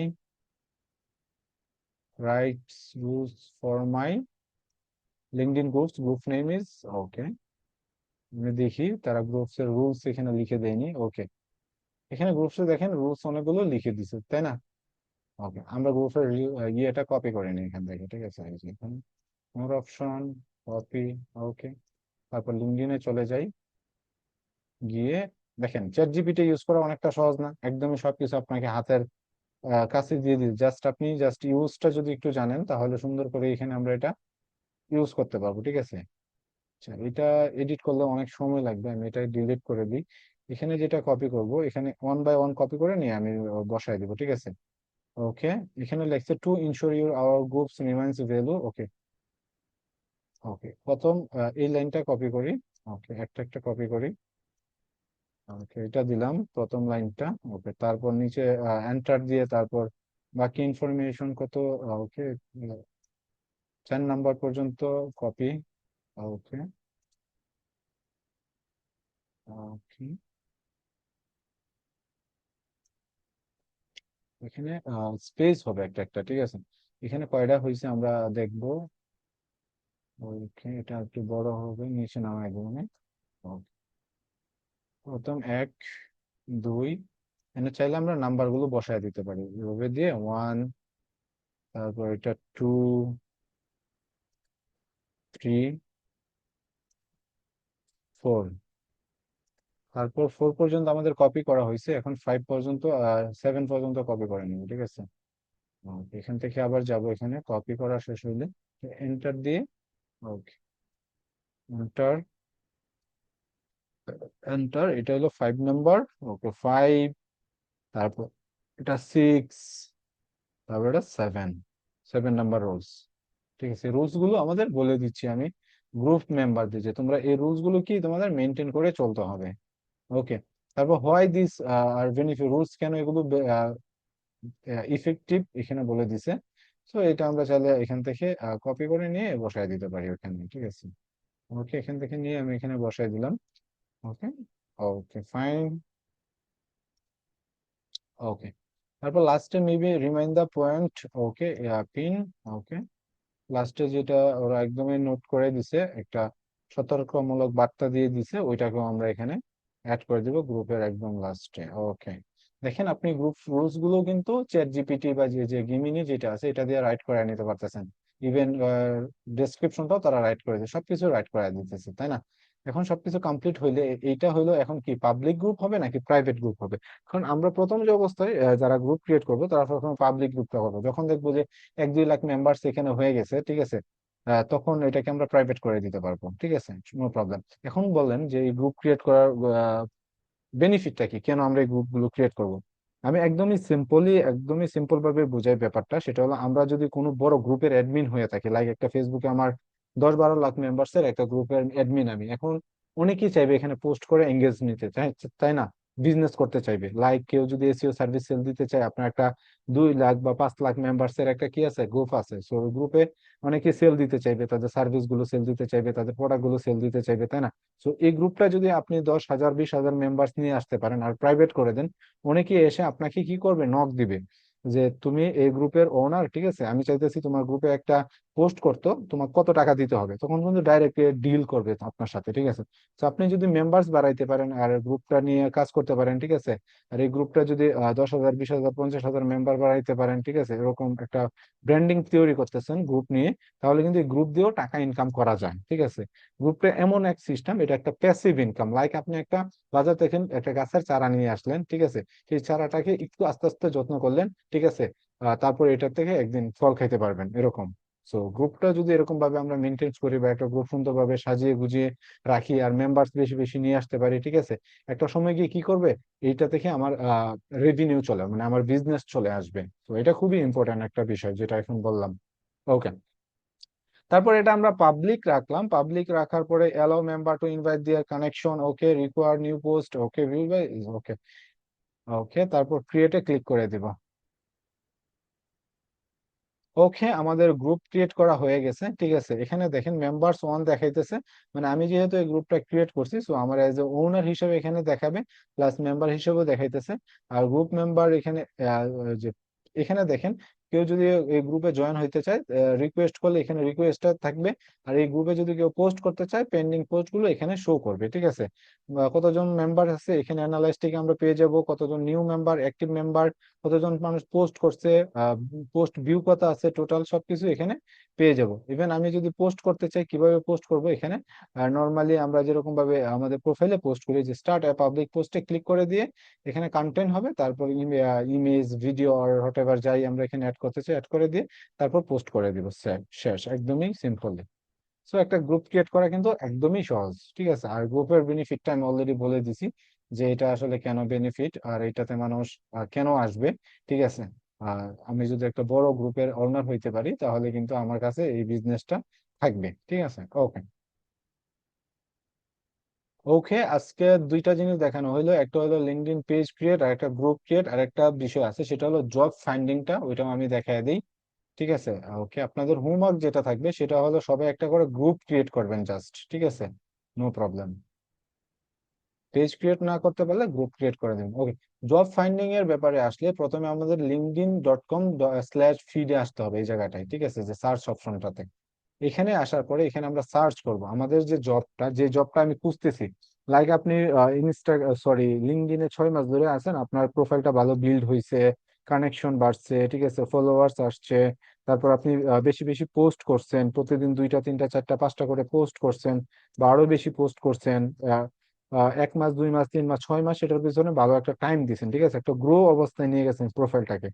writes rules for my LinkedIn groups, group name is, okay, আমি দেখি তারা গ্রুপস এর রুলস এখানে লিখে দেয়নি, ওকে। এখানে গ্রুপস এ দেখেন রুলস অনেকগুলো লিখে দিছে, তাই না? ওকে, আমরা গ্রুপের ইয়েটা কপি করে নিই এখান থেকে, ঠিক আছে, এই যে এখানে মোর অপশন, কপি, ওকে। তারপর লিঙ্কডইনে চলে যাই, গিয়ে দেখেন চ্যাট জিপিটি ইউজ করা অনেকটা সহজ না? একদমই সবকিছু আপনাকে হাতের কাছে দিয়ে দিই, জাস্ট আপনি জাস্ট ইউজটা যদি একটু জানেন তাহলে সুন্দর করে এখানে আমরা এটা ইউজ করতে পারবো, ঠিক আছে। আচ্ছা, এটা এডিট করলে অনেক সময় লাগবে, আমি এটা ডিলিট করে দিই। এখানে যেটা কপি করব, এখানে ওয়ান বাই ওয়ান কপি করে নিয়ে আমি বসাই দিব, ঠিক আছে। ওকে, এখানে লেখছে to ensure your our groups remains value, okay. Okay, প্রথম এই লাইনটা কপি করি, ওকে, একটা একটা কপি করি, ওকে, এটা দিলাম প্রথম লাইনটা, ওকে। তারপর নিচে এন্টার দিয়ে তারপর বাকি ইনফরমেশন কত, ওকে, 4 নাম্বার পর্যন্ত কপি, ওকে, ওকে। এখানে স্পেস হবে একটা একটা, ঠিক আছে। এখানে কয়টা হয়েছে আমরা দেখবো, ওকে, এটা একটু বড় হবে, নিচে নামাই দেবো না, okay, প্রথম এক, দুই, এখানে চাইলে আমরা নাম্বার গুলো বসায় দিতে পারি এভাবে দিয়ে, ওয়ান, তারপর এটা টু, থ্রি, ফোর, তারপর ফোর পর্যন্ত আমাদের কপি করা হয়েছে, এখন ফাইভ পর্যন্ত, সেভেন পর্যন্ত কপি করে নিব, ঠিক আছে। এখান থেকে আবার যাব, এখানে কপি করা শেষ হইলে এন্টার দিয়ে, ওকে, এন্টার, এন্টার, এটা হলো 5 নাম্বার, ওকে, ফাইভ, তারপর এটা সিক্স, তারপর এটা সেভেন, 7 নাম্বার রুলস, ঠিক আছে। রুলস গুলো আমাদের বলে দিচ্ছি আমি গ্রুপ মেম্বারদের, যে তোমরা এই রুলস গুলো কি তোমাদের মেনটেন করে চলতে হবে, ওকে। তারপর why this are benefit, rules কেন এগুলো ইফেক্টিভ এখানে বলে দিছে। তো এটা আমরা চাইলে এখান থেকে কপি করে নিয়ে বসায় দিতে পারি ওখানে, ঠিক আছে। ওকে, এখান থেকে নিয়ে আমি এখানে বসাই দিলাম, ওকে, ওকে ফাইন, ওকে। তারপর লাস্টে maybe remind the point, okay, pin, okay. লাস্টে যেটা ওরা একদমই নোট করে দিছে, একটা সতর্কমূলক বার্তা দিয়ে দিছে, ওইটাকেও আমরা এখানে অ্যাড করে দিব গ্রুপের একদম লাস্টে, ওকে। দেখেন আপনি গ্রুপ রুলস গুলো কিন্তু চ্যাট জিপিটি বা যে যে গেমিনি যেটা আছে এটা দিয়ে রাইট করে নিতে পারতেছেন। ইভেন ডেসক্রিপশনটাও তারা রাইট করে দিচ্ছে, সবকিছু রাইট করে দিতেছে, তাই না? এখন সবকিছু কমপ্লিট হইলে এইটা হইলো এখন কি পাবলিক গ্রুপ হবে নাকি প্রাইভেট গ্রুপ হবে? কারণ আমরা প্রথম যে অবস্থায় যারা গ্রুপ ক্রিয়েট করবো তারা প্রথমে পাবলিক গ্রুপটা করবো, যখন দেখবো যে 1-2 লাখ মেম্বার্স এখানে হয়ে গেছে, ঠিক আছে, তখন এটাকে আমরা প্রাইভেট করে দিতে পারবো, ঠিক আছে, নো প্রবলেম। এখন বলেন যে এই গ্রুপ ক্রিয়েট করার বেনিফিটটা কি, কেন আমরা এই গ্রুপগুলো ক্রিয়েট করব? আমি একদমই সিম্পল ভাবে বুঝাই ব্যাপারটা, সেটা হলো আমরা যদি কোনো বড় গ্রুপের অ্যাডমিন হয়ে থাকি, লাইক একটা ফেসবুকে আমার 10-12 লাখ মেম্বার্সের একটা গ্রুপের অ্যাডমিন আমি, এখন অনেকেই চাইবে এখানে পোস্ট করে এঙ্গেজ নিতে চাই, তাই না? বিজনেস করতে চাইবে, লাইক কেউ যদি এসইও সার্ভিস সেল দিতে চায়, আপনার একটা 2 লাখ বা 5 লাখ মেম্বার্সের একটা কি আছে, গ্রুপ আছে, সো ওই গ্রুপে অনেকে সেল দিতে চাইবে, তাদের সার্ভিস গুলো সেল দিতে চাইবে, তাদের প্রোডাক্ট গুলো সেল দিতে চাইবে, তাই না? তো এই গ্রুপটা যদি আপনি 10,000 20,000 মেম্বার্স নিয়ে আসতে পারেন আর প্রাইভেট করে দেন, অনেকে এসে আপনাকে কি করবে, নক দিবে যে তুমি এই গ্রুপের ওনার, ঠিক আছে, আমি চাইতেছি তোমার গ্রুপে একটা পোস্ট করতো তোমার কত টাকা দিতে হবে, তখন কিন্তু ডাইরেক্ট ডিল করবে আপনার সাথে, ঠিক আছে। তো আপনি যদি মেম্বার্স বাড়াইতে পারেন আর গ্রুপটা নিয়ে কাজ করতে পারেন, ঠিক আছে, আর এই গ্রুপটা যদি 10,000, 20,000, 50,000 মেম্বার বাড়াইতে পারেন, ঠিক আছে, এরকম একটা ব্র্যান্ডিং তৈরি করতেছেন গ্রুপ নিয়ে, তাহলে কিন্তু গ্রুপ দিয়েও টাকা ইনকাম করা যায়, ঠিক আছে। গ্রুপটা এমন এক সিস্টেম, এটা একটা প্যাসিভ ইনকাম। লাইক আপনি একটা বাজার থেকে একটা গাছের চারা নিয়ে আসলেন, ঠিক আছে, সেই চারাটাকে একটু আস্তে আস্তে যত্ন করলেন, ঠিক আছে, তারপর এটা থেকে একদিন ফল খাইতে পারবেন, এরকম। সো গ্রুপটা যদি এরকম ভাবে আমরা মেনটেন করি বা একটা গ্রুপ সুন্দরভাবে সাজিয়ে গুজিয়ে রাখি আর মেম্বার্স বেশি বেশি নিয়ে আসতে পারি, ঠিক আছে, একটা সময় গিয়ে কি করবে, এইটা থেকে আমার রেভিনিউ চলে, মানে আমার বিজনেস চলে আসবে। তো এটা খুবই ইম্পর্ট্যান্ট একটা বিষয় যেটা এখন বললাম। ওকে, তারপর এটা আমরা পাবলিক রাখলাম। পাবলিক রাখার পরে allow member to invite their connection, okay, require new post, okay, view by, okay. Okay, তারপর ক্রিয়েটে ক্লিক করে দিব। ওকে, আমাদের গ্রুপ ক্রিয়েট করা হয়ে গেছে, ঠিক আছে। এখানে দেখেন মেম্বার্স ওয়ান দেখাইতেছে, মানে আমি যেহেতু এই গ্রুপটা ক্রিয়েট করছি, সো আমার এজ এ ওনার হিসেবে এখানে দেখাবে, প্লাস মেম্বার হিসেবেও দেখাইতেছে। আর গ্রুপ মেম্বার এখানে যে এখানে দেখেন, কেউ যদি এই গ্রুপে জয়েন হইতে চায়, রিকোয়েস্ট করলে এখানে রিকোয়েস্টটা থাকবে। আর এই গ্রুপে যদি কেউ পোস্ট করতে চায়, পেন্ডিং পোস্ট গুলো এখানে শো করবে, ঠিক আছে। কতজন মেম্বার আছে এখানে অ্যানালাইজ থেকে আমরা পেয়ে যাব, কতজন নিউ মেম্বার, অ্যাক্টিভ মেম্বার, কতজন মানুষ পোস্ট করছে, পোস্ট ভিউ কত আছে, টোটাল সবকিছু এখানে পেয়ে যাব। ইভেন আমি যদি পোস্ট করতে চাই, কিভাবে পোস্ট করব এখানে, নর্মালি আমরা যেরকম ভাবে আমাদের প্রোফাইলে পোস্ট করি, যে স্টার্ট এ পাবলিক পোস্টে ক্লিক করে দিয়ে এখানে কন্টেন্ট হবে, তারপর ইমেজ, ভিডিও আর হোয়াট এভার যাই আমরা এখানে অ্যাড করতে চাই অ্যাড করে দিয়ে তারপর পোস্ট করে দিব, শেষ, একদমই সিম্পল। সো একটা গ্রুপ ক্রিয়েট করা কিন্তু একদমই সহজ, ঠিক আছে। আর গ্রুপের বেনিফিটটা আমি অলরেডি বলে দিছি, যে এটা আসলে কেন বেনিফিট আর এটাতে মানুষ কেন আসবে, ঠিক আছে। আর আমি যদি একটা বড় গ্রুপের ওনার হইতে পারি, তাহলে কিন্তু আমার কাছে এই বিজনেসটা থাকবে, ঠিক আছে। ওকে, ওকে, আজকে দুইটা জিনিস দেখানো হলো, একটা হলো লিঙ্কডইন পেজ ক্রিয়েট আর একটা গ্রুপ ক্রিয়েট, আর একটা বিষয় আছে সেটা হলো জব ফাইন্ডিংটা, ওইটাও আমি দেখাই দিই, ঠিক আছে। ওকে, আপনাদের হোমওয়ার্ক যেটা থাকবে সেটা হলো সবাই একটা করে গ্রুপ ক্রিয়েট করবেন জাস্ট, ঠিক আছে, নো প্রবলেম। পেজ ক্রিয়েট না করতে পারলে গ্রুপ ক্রিয়েট করে দেবেন। ওকে, জব ফাইন্ডিং এর ব্যাপারে আসলে প্রথমে আমাদের linkedin.com/ফিডে আসতে হবে, এই জায়গাটায়, ঠিক আছে, যে সার্চ অপশনটাতে। এখানে আসার পরে এখানে আমরা সার্চ করব আমাদের যে জবটা আমি খুঁজতেছি। লাইক আপনি ইনস্টা সরি লিঙ্কডইনে 6 মাস ধরে আছেন, আপনার প্রোফাইলটা ভালো বিল্ড হয়েছে, কানেকশন বাড়ছে, ঠিক আছে, ফলোয়ার্স আসছে, তারপর আপনি বেশি বেশি পোস্ট করছেন, প্রতিদিন 2টা 3টা 4টা 5টা করে পোস্ট করছেন, বা আরো বেশি পোস্ট করছেন, 1 মাস, 2 মাস, 3 মাস, 6 মাস, সেটার পিছনে ভালো একটা টাইম দিচ্ছেন, ঠিক আছে, একটা গ্রো অবস্থায় নিয়ে গেছেন প্রোফাইলটাকে,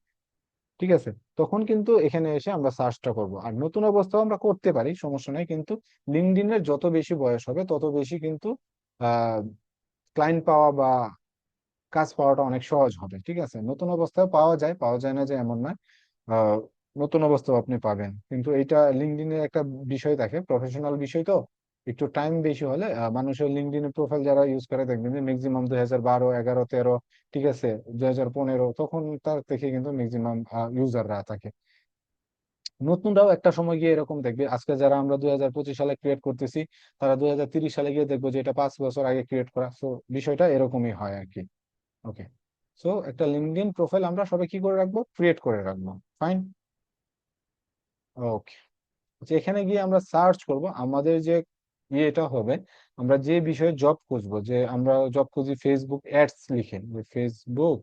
ঠিক আছে। তখন কিন্তু এখানে এসে আমরা সার্চটা করব। আর নতুন অবস্থাও আমরা করতে পারি, সমস্যা নাই, কিন্তু লিঙ্কডইনের যত বেশি বয়স হবে তত বেশি কিন্তু আহ ক্লায়েন্ট পাওয়া বা কাজ পাওয়াটা অনেক সহজ হবে, ঠিক আছে। নতুন অবস্থায় পাওয়া যায় না যে এমন না, আহ নতুন অবস্থাও আপনি পাবেন, কিন্তু এটা লিঙ্কডইনের একটা বিষয় থাকে, প্রফেশনাল বিষয় তো, একটু টাইম বেশি হলে মানুষের লিঙ্কডইনের প্রোফাইল যারা ইউজ করে দেখবেন যে ম্যাক্সিমাম 2012, 11, 13, ঠিক আছে, 2015, তখন তার থেকে কিন্তু ম্যাক্সিমাম ইউজাররা থাকে। নতুনরাও একটা সময় গিয়ে এরকম দেখবে, আজকে যারা আমরা 2025 সালে ক্রিয়েট করতেছি, তারা 2030 সালে গিয়ে দেখবো যে এটা 5 বছর আগে ক্রিয়েট করা। তো বিষয়টা এরকমই হয় আর কি। ওকে, সো একটা লিঙ্কডইন প্রোফাইল আমরা সবাই কি করে রাখবো, ক্রিয়েট করে রাখবো, ফাইন। ওকে, এখানে গিয়ে আমরা সার্চ করব আমাদের যে ইয়েটা হবে, আমরা যে বিষয়ে জব খুঁজবো, যে আমরা জব খুঁজি ফেসবুক অ্যাডস লিখে, যে Facebook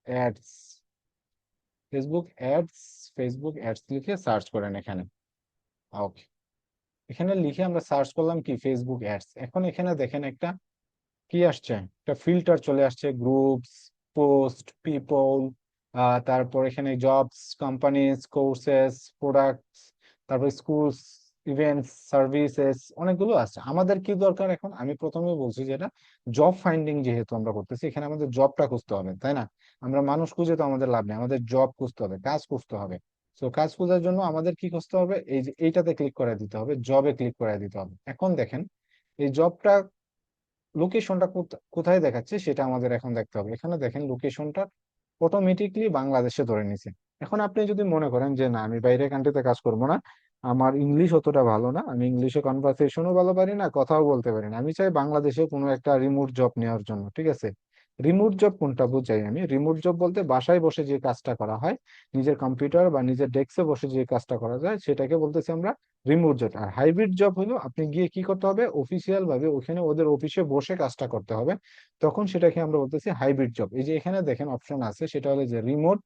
ads, Facebook ads, Facebook ads লিখে সার্চ করেন এখানে। ওকে, এখানে লিখে আমরা সার্চ করলাম কি ফেসবুক অ্যাডস, এখন এখানে দেখেন একটা কি আসছে, একটা ফিল্টার চলে আসছে, গ্রুপস, পোস্ট, পিপল, তারপর এখানে জবস, কোম্পানিজ, কোর্সেস, প্রোডাক্টস, তারপর স্কুলস, ইভেন্টস, সার্ভিসেস, অনেকগুলো আছে। আমাদের কি দরকার এখন, আমি প্রথমে বলছি যেটা জব ফাইন্ডিং যেহেতু আমরা করতেছি, এখানে আমাদের জবটা খুঁজতে হবে, তাই না? আমরা মানুষ খুঁজে তো আমাদের লাভ নেই, আমাদের জব খুঁজতে হবে, কাজ খুঁজতে হবে। তো কাজ খোঁজার জন্য আমাদের কি খুঁজতে হবে, এই যে এইটাতে ক্লিক করে দিতে হবে, জবে ক্লিক করে দিতে হবে। এখন দেখেন এই জবটা লোকেশনটা কোথায় দেখাচ্ছে সেটা আমাদের এখন দেখতে হবে। এখানে দেখেন লোকেশনটা অটোমেটিকলি বাংলাদেশে ধরে নিছে। এখন আপনি যদি মনে করেন যে না, আমি বাইরের কান্ট্রিতে কাজ করবো না, আমার ইংলিশ অতটা ভালো না, আমি ইংলিশে কনভারসেশনও ভালো পারি না, কথাও বলতে পারি না, আমি চাই বাংলাদেশে কোনো একটা রিমোট জব নেওয়ার জন্য, ঠিক আছে, রিমোট জব কোনটা বুঝাই আমি? রিমোট জব বলতে বাসায় বসে যে কাজটা করা হয়, নিজের কম্পিউটার বা নিজের ডেস্কে বসে যে কাজটা করা যায় সেটাকে বলতেছি আমরা রিমোট জব। আর হাইব্রিড জব হলো আপনি গিয়ে কি করতে হবে, অফিসিয়াল ভাবে ওখানে ওদের অফিসে বসে কাজটা করতে হবে, তখন সেটাকে আমরা বলতেছি হাইব্রিড জব। এই যে এখানে দেখেন অপশন আছে, সেটা হলো যে রিমোট,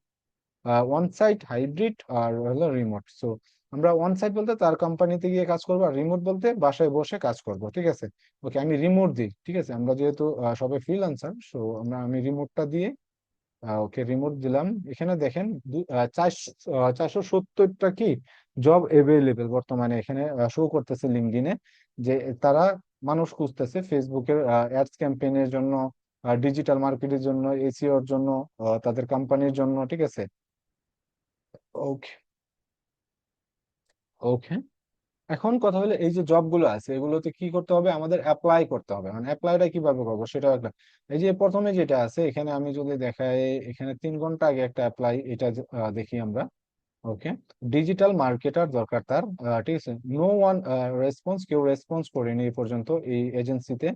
ওয়ান সাইট, হাইব্রিড, আর হলো রিমোট। সো আমরা ওয়ান সাইট বলতে তার কোম্পানিতে গিয়ে কাজ করবো, আর রিমোট বলতে বাসায় বসে কাজ করব, ঠিক আছে? ওকে, আমি রিমোট দিই, ঠিক আছে? আমরা যেহেতু সবাই ফ্রিল্যান্সার, সো আমি রিমোটটা দিয়ে ওকে রিমোট দিলাম। এখানে দেখেন 470টা কি জব এভেলেবেল বর্তমানে এখানে শো করতেছে লিঙ্কডইনে, যে তারা মানুষ খুঁজতেছে ফেসবুকের অ্যাডস ক্যাম্পেইনের জন্য, ডিজিটাল মার্কেটের জন্য, এসইওর জন্য, তাদের কোম্পানির জন্য, ঠিক আছে? ওকে, ওকে। এখন কথা হলো এই যে জবগুলো আছে এগুলোতে কি করতে হবে, আমাদের অ্যাপ্লাই করতে হবে। মানে অ্যাপ্লাইটা কিভাবে করবো সেটাও একটা, এই যে প্রথমে যেটা আছে এখানে আমি যদি দেখাই, এখানে 3 ঘন্টা আগে একটা অ্যাপ্লাই, এটা দেখি আমরা। ওকে, ডিজিটাল মার্কেটার দরকার তার, ঠিক আছে। নো ওয়ান রেসপন্স, কেউ রেসপন্স করেনি এই পর্যন্ত এই এজেন্সিতে।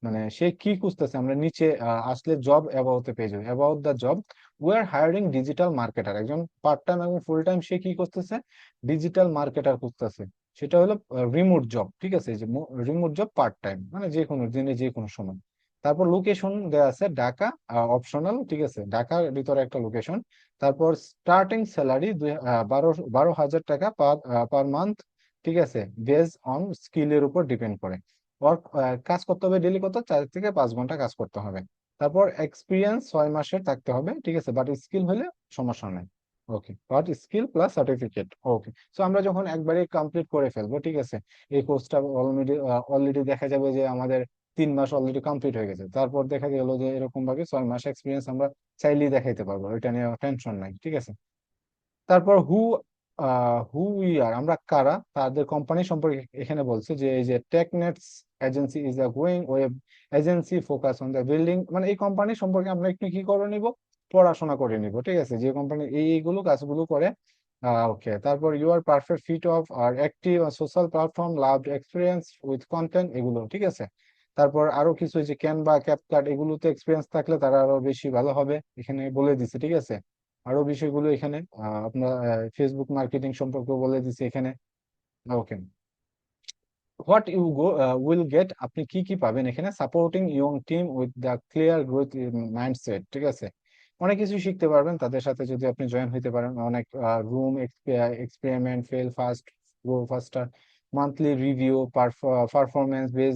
মানে সে কি খুঁজতেছে, আমরা নিচে আসলে জব অ্যাবাউটে পেয়ে যাবে, about the job, we are hiring digital marketer, একজন পার্ট টাইম এবং ফুল টাইম সে কি করতেছে, ডিজিটাল মার্কেটার খুঁজতেছে। সেটা হলো রিমোট জব, ঠিক আছে? এই যে রিমোট জব পার্ট টাইম, মানে যে কোনো দিনে যে কোনো সময়। তারপর লোকেশন দেওয়া আছে ঢাকা, অপশনাল, ঠিক আছে? ঢাকার ভিতরে একটা লোকেশন। তারপর স্টার্টিং স্যালারি 12,000 টাকা পার পার মান্থ, ঠিক আছে? বেজ অন স্কিলের উপর ডিপেন্ড করে। ওয়ার্ক, কাজ করতে হবে ডেলি কত, 4 থেকে 5 ঘন্টা কাজ করতে হবে। তারপর এক্সপিরিয়েন্স 6 মাসের থাকতে হবে, ঠিক আছে? বাট স্কিল হলে সমস্যা নাই। Okay, but skill plus certificate. Okay, so আমরা যখন একবারে কমপ্লিট করে ফেলবো, ঠিক আছে, এই কোর্সটা অলরেডি অলরেডি দেখা যাবে যে আমাদের 3 মাস অলরেডি কমপ্লিট হয়ে গেছে, তারপর দেখা গেল যে এরকম ভাবে 6 মাস এক্সপিরিয়েন্স আমরা চাইলেই দেখাইতে পারবো, এটা নিয়ে টেনশন নাই, ঠিক আছে? তারপর হু উই আর, আমরা কারা, তাদের কোম্পানি সম্পর্কে এখানে বলছে যে এই যে Technets agency is a growing web agency focus on the building, মানে এই কোম্পানি সম্পর্কে আমরা একটু কি করে নিব, পড়াশোনা করে নিব, ঠিক আছে? যে কোম্পানি এইগুলো কাজগুলো করে। ওকে, তারপর you are perfect fit of our active social platform, love experience with content, এগুলো, ঠিক আছে? তারপর আরো কিছু, যে ক্যানভা, ক্যাপকাট, এগুলোতে এক্সপিরিয়েন্স থাকলে তারা আরো বেশি ভালো হবে, এখানে বলে দিছে, ঠিক আছে? আরো বিষয়গুলো এখানে আপনার ফেসবুক মার্কেটিং সম্পর্কে বলে দিছে এখানে। Okay, what you go will get, আপনি কি কি পাবেন এখানে, supporting young team with the clear growth mindset, ঠিক আছে? অনেক কিছু শিখতে পারবেন তাদের সাথে যদি আপনি জয়েন হইতে পারেন, অনেক room experiment, fail fast, grow faster, monthly review, performance base,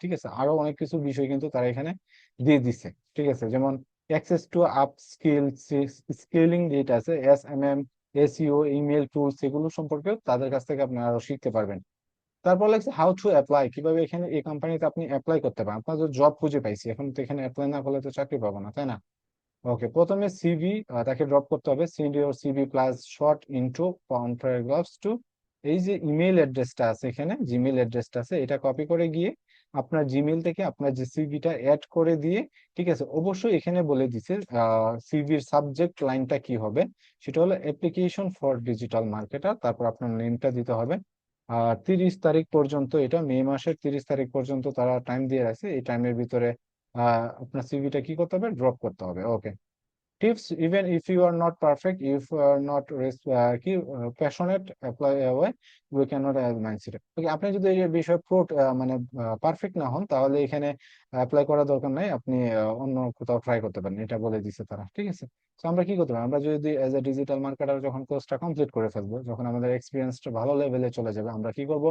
ঠিক আছে? আরো অনেক কিছু বিষয় কিন্তু তারা এখানে দিয়ে দিছে, ঠিক আছে? যেমন access to up skill, skilling যেটা আছে, SMM, SEO, ইমেল টুলস, এগুলো সম্পর্কেও তাদের কাছ থেকে আপনি আরো শিখতে পারবেন। তারপর লাগছে হাউ টু অ্যাপ্লাই, কিভাবে এখানে এই কোম্পানিতে আপনি অ্যাপ্লাই করতে পারেন। আপনার তো জব খুঁজে পাইছি, এখন তো এখানে অ্যাপ্লাই না করলে তো চাকরি পাবো না, তাই না? ওকে, প্রথমে সিভি তাকে ড্রপ করতে হবে, CD or CV plus short intro paragraphs to, এই যে ইমেল অ্যাড্রেসটা আছে এখানে, জিমেল অ্যাড্রেসটা আছে, এটা কপি করে গিয়ে আপনার জিমেল থেকে আপনার যে সিভিটা অ্যাড করে দিয়ে, ঠিক আছে? অবশ্যই এখানে বলে দিছে সিভির সাবজেক্ট লাইনটা কি হবে, সেটা হলো অ্যাপ্লিকেশন ফর ডিজিটাল মার্কেটার, তারপর আপনার নেমটা দিতে হবে। 30 তারিখ পর্যন্ত, এটা মে মাসের 30 তারিখ পর্যন্ত তারা টাইম দিয়ে রাখছে, এই টাইমের ভিতরে আপনার সিভিটা কি করতে হবে, ড্রপ করতে হবে। ওকে, tips, even if you are not perfect, if you are not কি passionate, apply away, we cannot as mindset। Okay, আপনি যদি এই বিষয়ে মানে পারফেক্ট না হন তাহলে এখানে অ্যাপ্লাই করার দরকার নাই, আপনি অন্য কোথাও ট্রাই করতে পারেন, এটা বলে দিছে তারা, ঠিক আছে? তো আমরা কি করতে পারি, আমরা যদি এজ এ ডিজিটাল মার্কেটার যখন কোর্সটা কমপ্লিট করে ফেলবো, যখন আমাদের এক্সপিরিয়েন্সটা ভালো লেভেলে চলে যাবে, আমরা কি করব,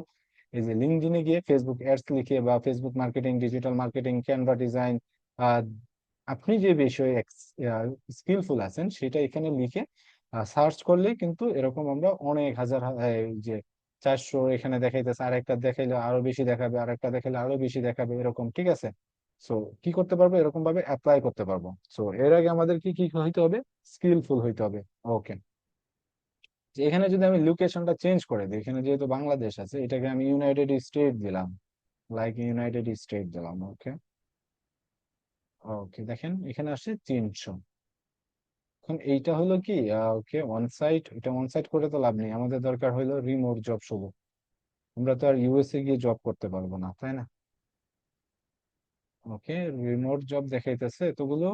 এই যে লিঙ্কডইনে গিয়ে ফেসবুক অ্যাডস লিখে বা Facebook marketing, digital marketing, Canva design, আপনি যে বিষয়ে স্কিলফুল আছেন সেটা এখানে লিখে সার্চ করলে কিন্তু এরকম আমরা অনেক হাজার এই যে 400 এখানে দেখাইতেছে, আরেকটা দেখাইলে আরো বেশি দেখাবে, আরেকটা দেখাইলে আরো বেশি দেখাবে, এরকম, ঠিক আছে? সো কি করতে পারবো, এরকম ভাবে অ্যাপ্লাই করতে পারবো। সো এর আগে আমাদের কি কি হইতে হবে, স্কিলফুল হইতে হবে। ওকে, এখানে যদি আমি লোকেশনটা চেঞ্জ করে দিই, এখানে যেহেতু বাংলাদেশ আছে, এটাকে আমি ইউনাইটেড স্টেট দিলাম, লাইক ইউনাইটেড স্টেট দিলাম। ওকে, ওকে, দেখেন এখানে আসছে 300। এখন এইটা হলো কি, ওকে, অন সাইট, এটা অন সাইট করে তো লাভ নেই, আমাদের দরকার হলো রিমোট জব শুধু। আমরা তো আর ইউএসএ গিয়ে জব করতে পারবো না, তাই না? ওকে, রিমোট জব দেখাইতেছে এতগুলো।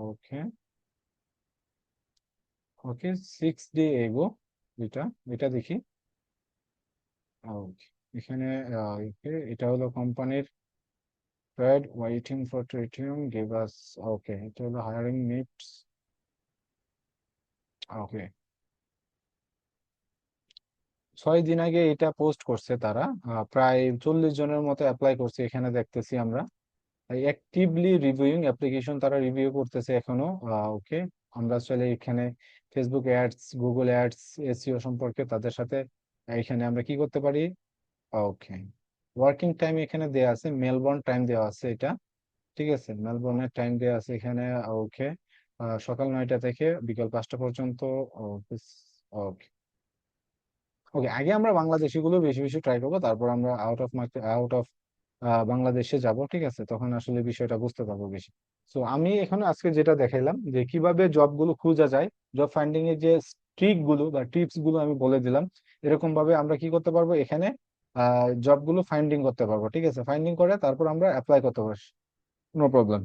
ওকে। ওকে, 6 ডে এগো, এটা এটা দেখি। ওকে, এখানে এটা হলো কোম্পানির প্যাড ওয়েটিং ফর ট্রিটিউম গিভ আস। ওকে, এটা হলো হায়ারিং নিডস। ওকে, 6 দিন আগে এটা পোস্ট করছে তারা। প্রায় 40 জনের মতো অ্যাপ্লাই করছে এখানে দেখতেছি আমরা। অ্যাক্টিভলি রিভিউইং অ্যাপ্লিকেশন, তারা রিভিউ করতেছে এখনো। ওকে, আমরা আসলে এখানে Facebook ads, Google ads, SEO সম্পর্কে তাদের সাথে এখানে আমরা কি করতে পারি। ওকে, ওয়ার্কিং টাইম এখানে দেওয়া আছে, মেলবোর্ন টাইম দেওয়া আছে এটা। ঠিক আছে, মেলবোর্নের টাইম দেওয়া আছে এখানে। ওকে, সকাল 9টা থেকে বিকাল 5টা পর্যন্ত অফিস। ওকে। ওকে, আগে আমরা বাংলাদেশি গুলো বেশি বেশি ট্রাই করবো, তারপর আমরা out of market, out of বাংলাদেশে যাব। ঠিক আছে, তখন আসলে বিষয়টা বুঝতে পারবো বেশি। তো আমি এখানে আজকে যেটা দেখাইলাম যে কিভাবে জব গুলো খোঁজা যায়, জব ফাইন্ডিং এর যে ট্রিক গুলো বা টিপস গুলো আমি বলে দিলাম। এরকম ভাবে আমরা কি করতে পারবো এখানে, জব গুলো ফাইন্ডিং করতে পারবো। ঠিক আছে, ফাইন্ডিং করে তারপর আমরা অ্যাপ্লাই করতে পারবো। No problem.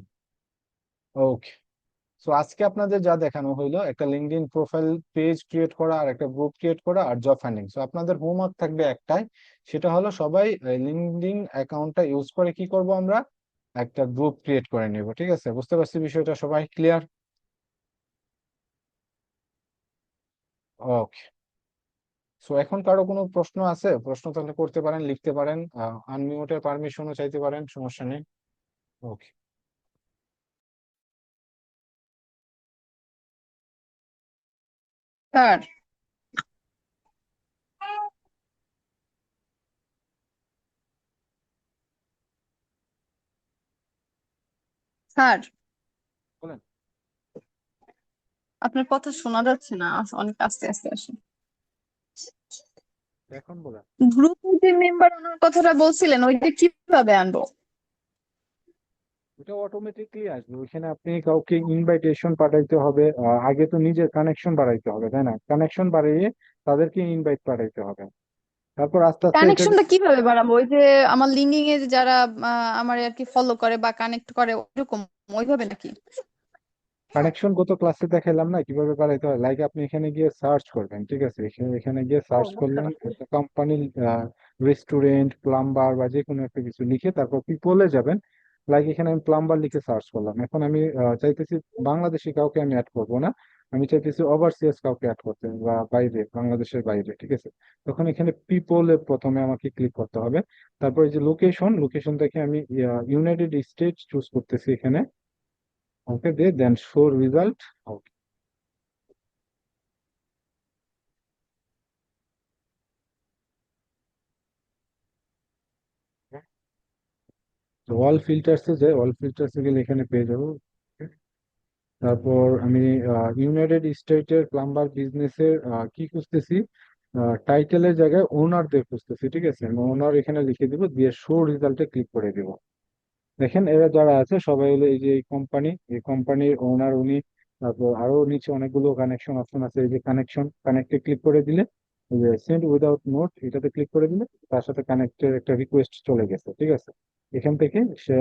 ওকে। সো আজকে আপনাদের যা দেখানো হইলো, একটা লিঙ্কডইন প্রোফাইল পেজ ক্রিয়েট করা, আর একটা গ্রুপ ক্রিয়েট করা, আর জব ফাইন্ডিং। সো আপনাদের হোমওয়ার্ক থাকবে একটাই, সেটা হলো সবাই লিঙ্কডইন অ্যাকাউন্টটা ইউজ করে কি করব আমরা, একটা গ্রুপ ক্রিয়েট করে নিব। ঠিক আছে, বুঝতে পারছি বিষয়টা, সবাই ক্লিয়ার? ওকে। সো এখন কারো কোনো প্রশ্ন আছে? প্রশ্ন তাহলে করতে পারেন, লিখতে পারেন, আনমিউটের পারমিশনও চাইতে পারেন, সমস্যা নেই। ওকে। স্যার, স্যার, বলেন। আপনার কথা শোনা যাচ্ছে না, অনেক আস্তে আস্তে আসে। এখন বলেন। গ্রুপে যে মেম্বার আনার কথাটা বলছিলেন, ওইটা কিভাবে আনবো? এটা অটোমেটিকলি আসবে, ওইখানে আপনি কাউকে ইনভাইটেশন পাঠাইতে হবে। আগে তো নিজের কানেকশন বাড়াইতে হবে, তাই না? কানেকশন বাড়িয়ে তাদেরকে ইনভাইট পাঠাইতে হবে, তারপর আস্তে আস্তে এটা। কানেকশনটা কিভাবে বাড়াবো? ওই যে আমার লিঙ্কিং এ যারা আমার আর কি ফলো করে বা কানেক্ট করে, ওইরকম ওইভাবে নাকি? কানেকশন গত ক্লাসে দেখাইলাম না কিভাবে বাড়াইতে হয়। লাইক আপনি এখানে গিয়ে সার্চ করবেন, ঠিক আছে, এখানে এখানে গিয়ে সার্চ করলেন একটা কোম্পানি, রেস্টুরেন্ট, প্লাম্বার বা যে কোনো একটা কিছু লিখে তারপর পিপলে যাবেন। লাইক এখানে আমি প্লাম্বার লিখে সার্চ করলাম। এখন আমি চাইতেছি বাংলাদেশি কাউকে আমি অ্যাড করবো না, আমি চাইতেছি ওভারসিয়াস কাউকে অ্যাড করতে বা বাইরে, বাংলাদেশের বাইরে। ঠিক আছে, তখন এখানে পিপলে প্রথমে আমাকে ক্লিক করতে হবে। তারপর এই যে লোকেশন, লোকেশন থেকে আমি ইউনাইটেড স্টেটস চুজ করতেছি এখানে। ওকে, দে দেন শো রেজাল্ট। ওকে, অল ফিল্টার্সে যাই, অল ফিল্টার্সে গেলে এখানে পেয়ে যাবো। Okay, তারপর আমি ইউনাইটেড স্টেটের প্লাম্বার বিজনেসের কি খুঁজতেছি, টাইটেলের জায়গায় ওনারদের খুঁজতেছি। ঠিক আছে, আমি ওনার এখানে লিখে দিব, দিয়ে শো রেজাল্টে ক্লিক করে দিব। দেখেন এরা যারা আছে সবাই হলো এই যে এই কোম্পানি, এই কোম্পানির ওনার উনি। তারপর আরো নিচে অনেকগুলো কানেকশন অপশন আছে, এই যে কানেকশন, কানেক্টে ক্লিক করে দিলে, এই যে সেন্ড উইদাউট নোট এটাতে ক্লিক করে দিলে তার সাথে কানেক্টের একটা রিকোয়েস্ট চলে গেছে। ঠিক আছে, এখান থেকে সে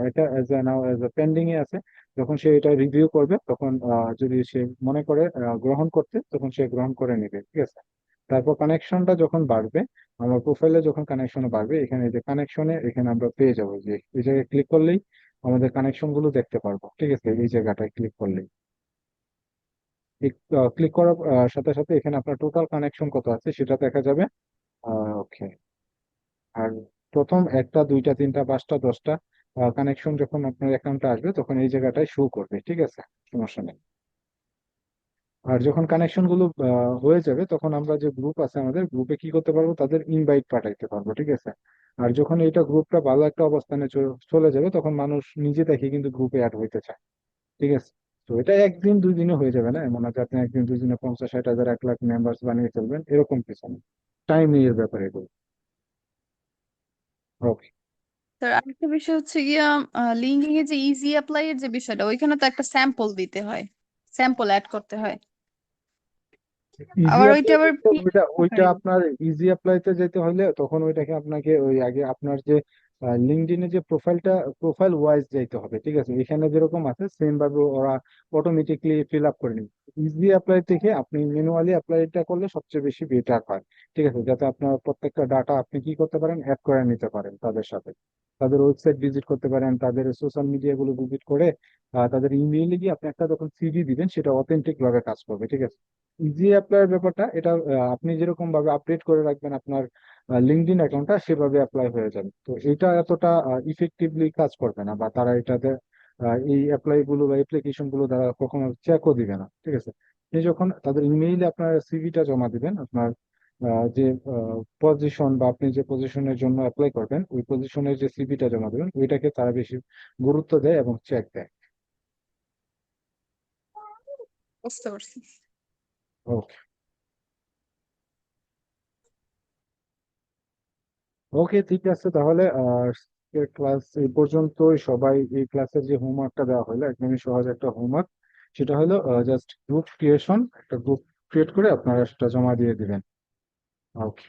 এটা as a now as a pending এ আছে। যখন সে এটা রিভিউ করবে তখন যদি সে মনে করে গ্রহণ করতে, তখন সে গ্রহণ করে নেবে। ঠিক আছে, তারপর কানেকশনটা যখন বাড়বে, আমার প্রোফাইলে যখন কানেকশন বাড়বে, এখানে যে কানেকশনে এখানে আমরা পেয়ে যাবো যে এই জায়গায় ক্লিক করলেই আমাদের কানেকশন গুলো দেখতে পারবো। ঠিক আছে, এই জায়গাটায় ক্লিক করলেই, ক্লিক করার সাথে সাথে এখানে আপনার টোটাল কানেকশন কত আছে সেটা দেখা যাবে। ওকে, আর প্রথম একটা, দুইটা, তিনটা, পাঁচটা, 10টা কানেকশন যখন আপনার অ্যাকাউন্টে আসবে তখন এই জায়গাটায় শো করবে। ঠিক আছে, সমস্যা নেই। আর যখন কানেকশন গুলো হয়ে যাবে তখন আমরা যে গ্রুপ আছে আমাদের গ্রুপে কি করতে পারবো, তাদের ইনভাইট পাঠাইতে পারবো। ঠিক আছে, আর যখন এটা গ্রুপটা ভালো একটা অবস্থানে চলে যাবে তখন মানুষ নিজে থেকে কিন্তু গ্রুপে অ্যাড হইতে চায়। ঠিক আছে, তো এটা একদিন দুই দিনে হয়ে যাবে না, এমন আছে আপনি একদিন দুই দিনে 50, 60 হাজার, 1 লাখ মেম্বার্স বানিয়ে ফেলবেন, এরকম কিছু না। টাইম এর ব্যাপারে এগুলো। ওকে। স্যার, আরেকটা বিষয় হচ্ছে গিয়া লিঙ্কিং এ যে ইজি অ্যাপ্লাই এর যে বিষয়টা, ওইখানে তো একটা স্যাম্পল দিতে হয়, স্যাম্পল অ্যাড করতে হয়। ইজি আবার ওইটা অ্যাপ্লাই আবার বলতে ওইটা ওইটা আপনার ইজি অ্যাপ্লাইতে যেতে হলে তখন ওইটাকে আপনাকে ওই আগে আপনার যে লিঙ্কডইনে যে প্রোফাইল ওয়াইজ যাইতে হবে, ঠিক আছে? এখানে যেরকম আছে সেম ভাবে ওরা অটোমেটিকলি ফিল আপ করে নিবে। ইজি অ্যাপ্লাই থেকে আপনি ম্যানুয়ালি অ্যাপ্লাইটা করলে সবচেয়ে বেশি বেটার হয়, ঠিক আছে? যাতে আপনার প্রত্যেকটা ডাটা আপনি কি করতে পারেন, অ্যাড করে নিতে পারেন তাদের সাথে, তাদের ওয়েবসাইট ভিজিট করতে পারেন, তাদের সোশ্যাল মিডিয়া গুলো ভিজিট করে তাদের ইমেইলে গিয়ে আপনি একটা যখন সিভি দিবেন সেটা অথেন্টিক ভাবে কাজ করবে, ঠিক আছে? ইজি অ্যাপ্লাইয়ের ব্যাপারটা এটা, আপনি যেরকম ভাবে আপডেট করে রাখবেন আপনার লিঙ্কডইন অ্যাকাউন্টটা, সেভাবে অ্যাপ্লাই হয়ে যাবে। তো এটা এতটা ইফেক্টিভলি কাজ করবে না, বা তারা এটাতে এই অ্যাপ্লাই গুলো বা অ্যাপ্লিকেশন গুলো তারা কখনো চেকও দিবে না, ঠিক আছে? আপনি যখন তাদের ইমেইলে আপনার সিভিটা জমা দিবেন, আপনার যে পজিশন বা আপনি যে পজিশনের জন্য অ্যাপ্লাই করবেন ওই পজিশনের যে সিভিটা জমা দেবেন ওইটাকে তারা বেশি গুরুত্ব দেয় এবং চেক দেয়। বুঝতে পারছি। ওকে। ওকে, ঠিক আছে তাহলে। আর ক্লাস এই পর্যন্তই। সবাই এই ক্লাসের যে হোমওয়ার্কটা দেওয়া হলো একদমই সহজ একটা হোমওয়ার্ক, সেটা হলো জাস্ট গ্রুপ ক্রিয়েশন, একটা গ্রুপ ক্রিয়েট করে আপনারা সেটা জমা দিয়ে দিবেন। ওকে।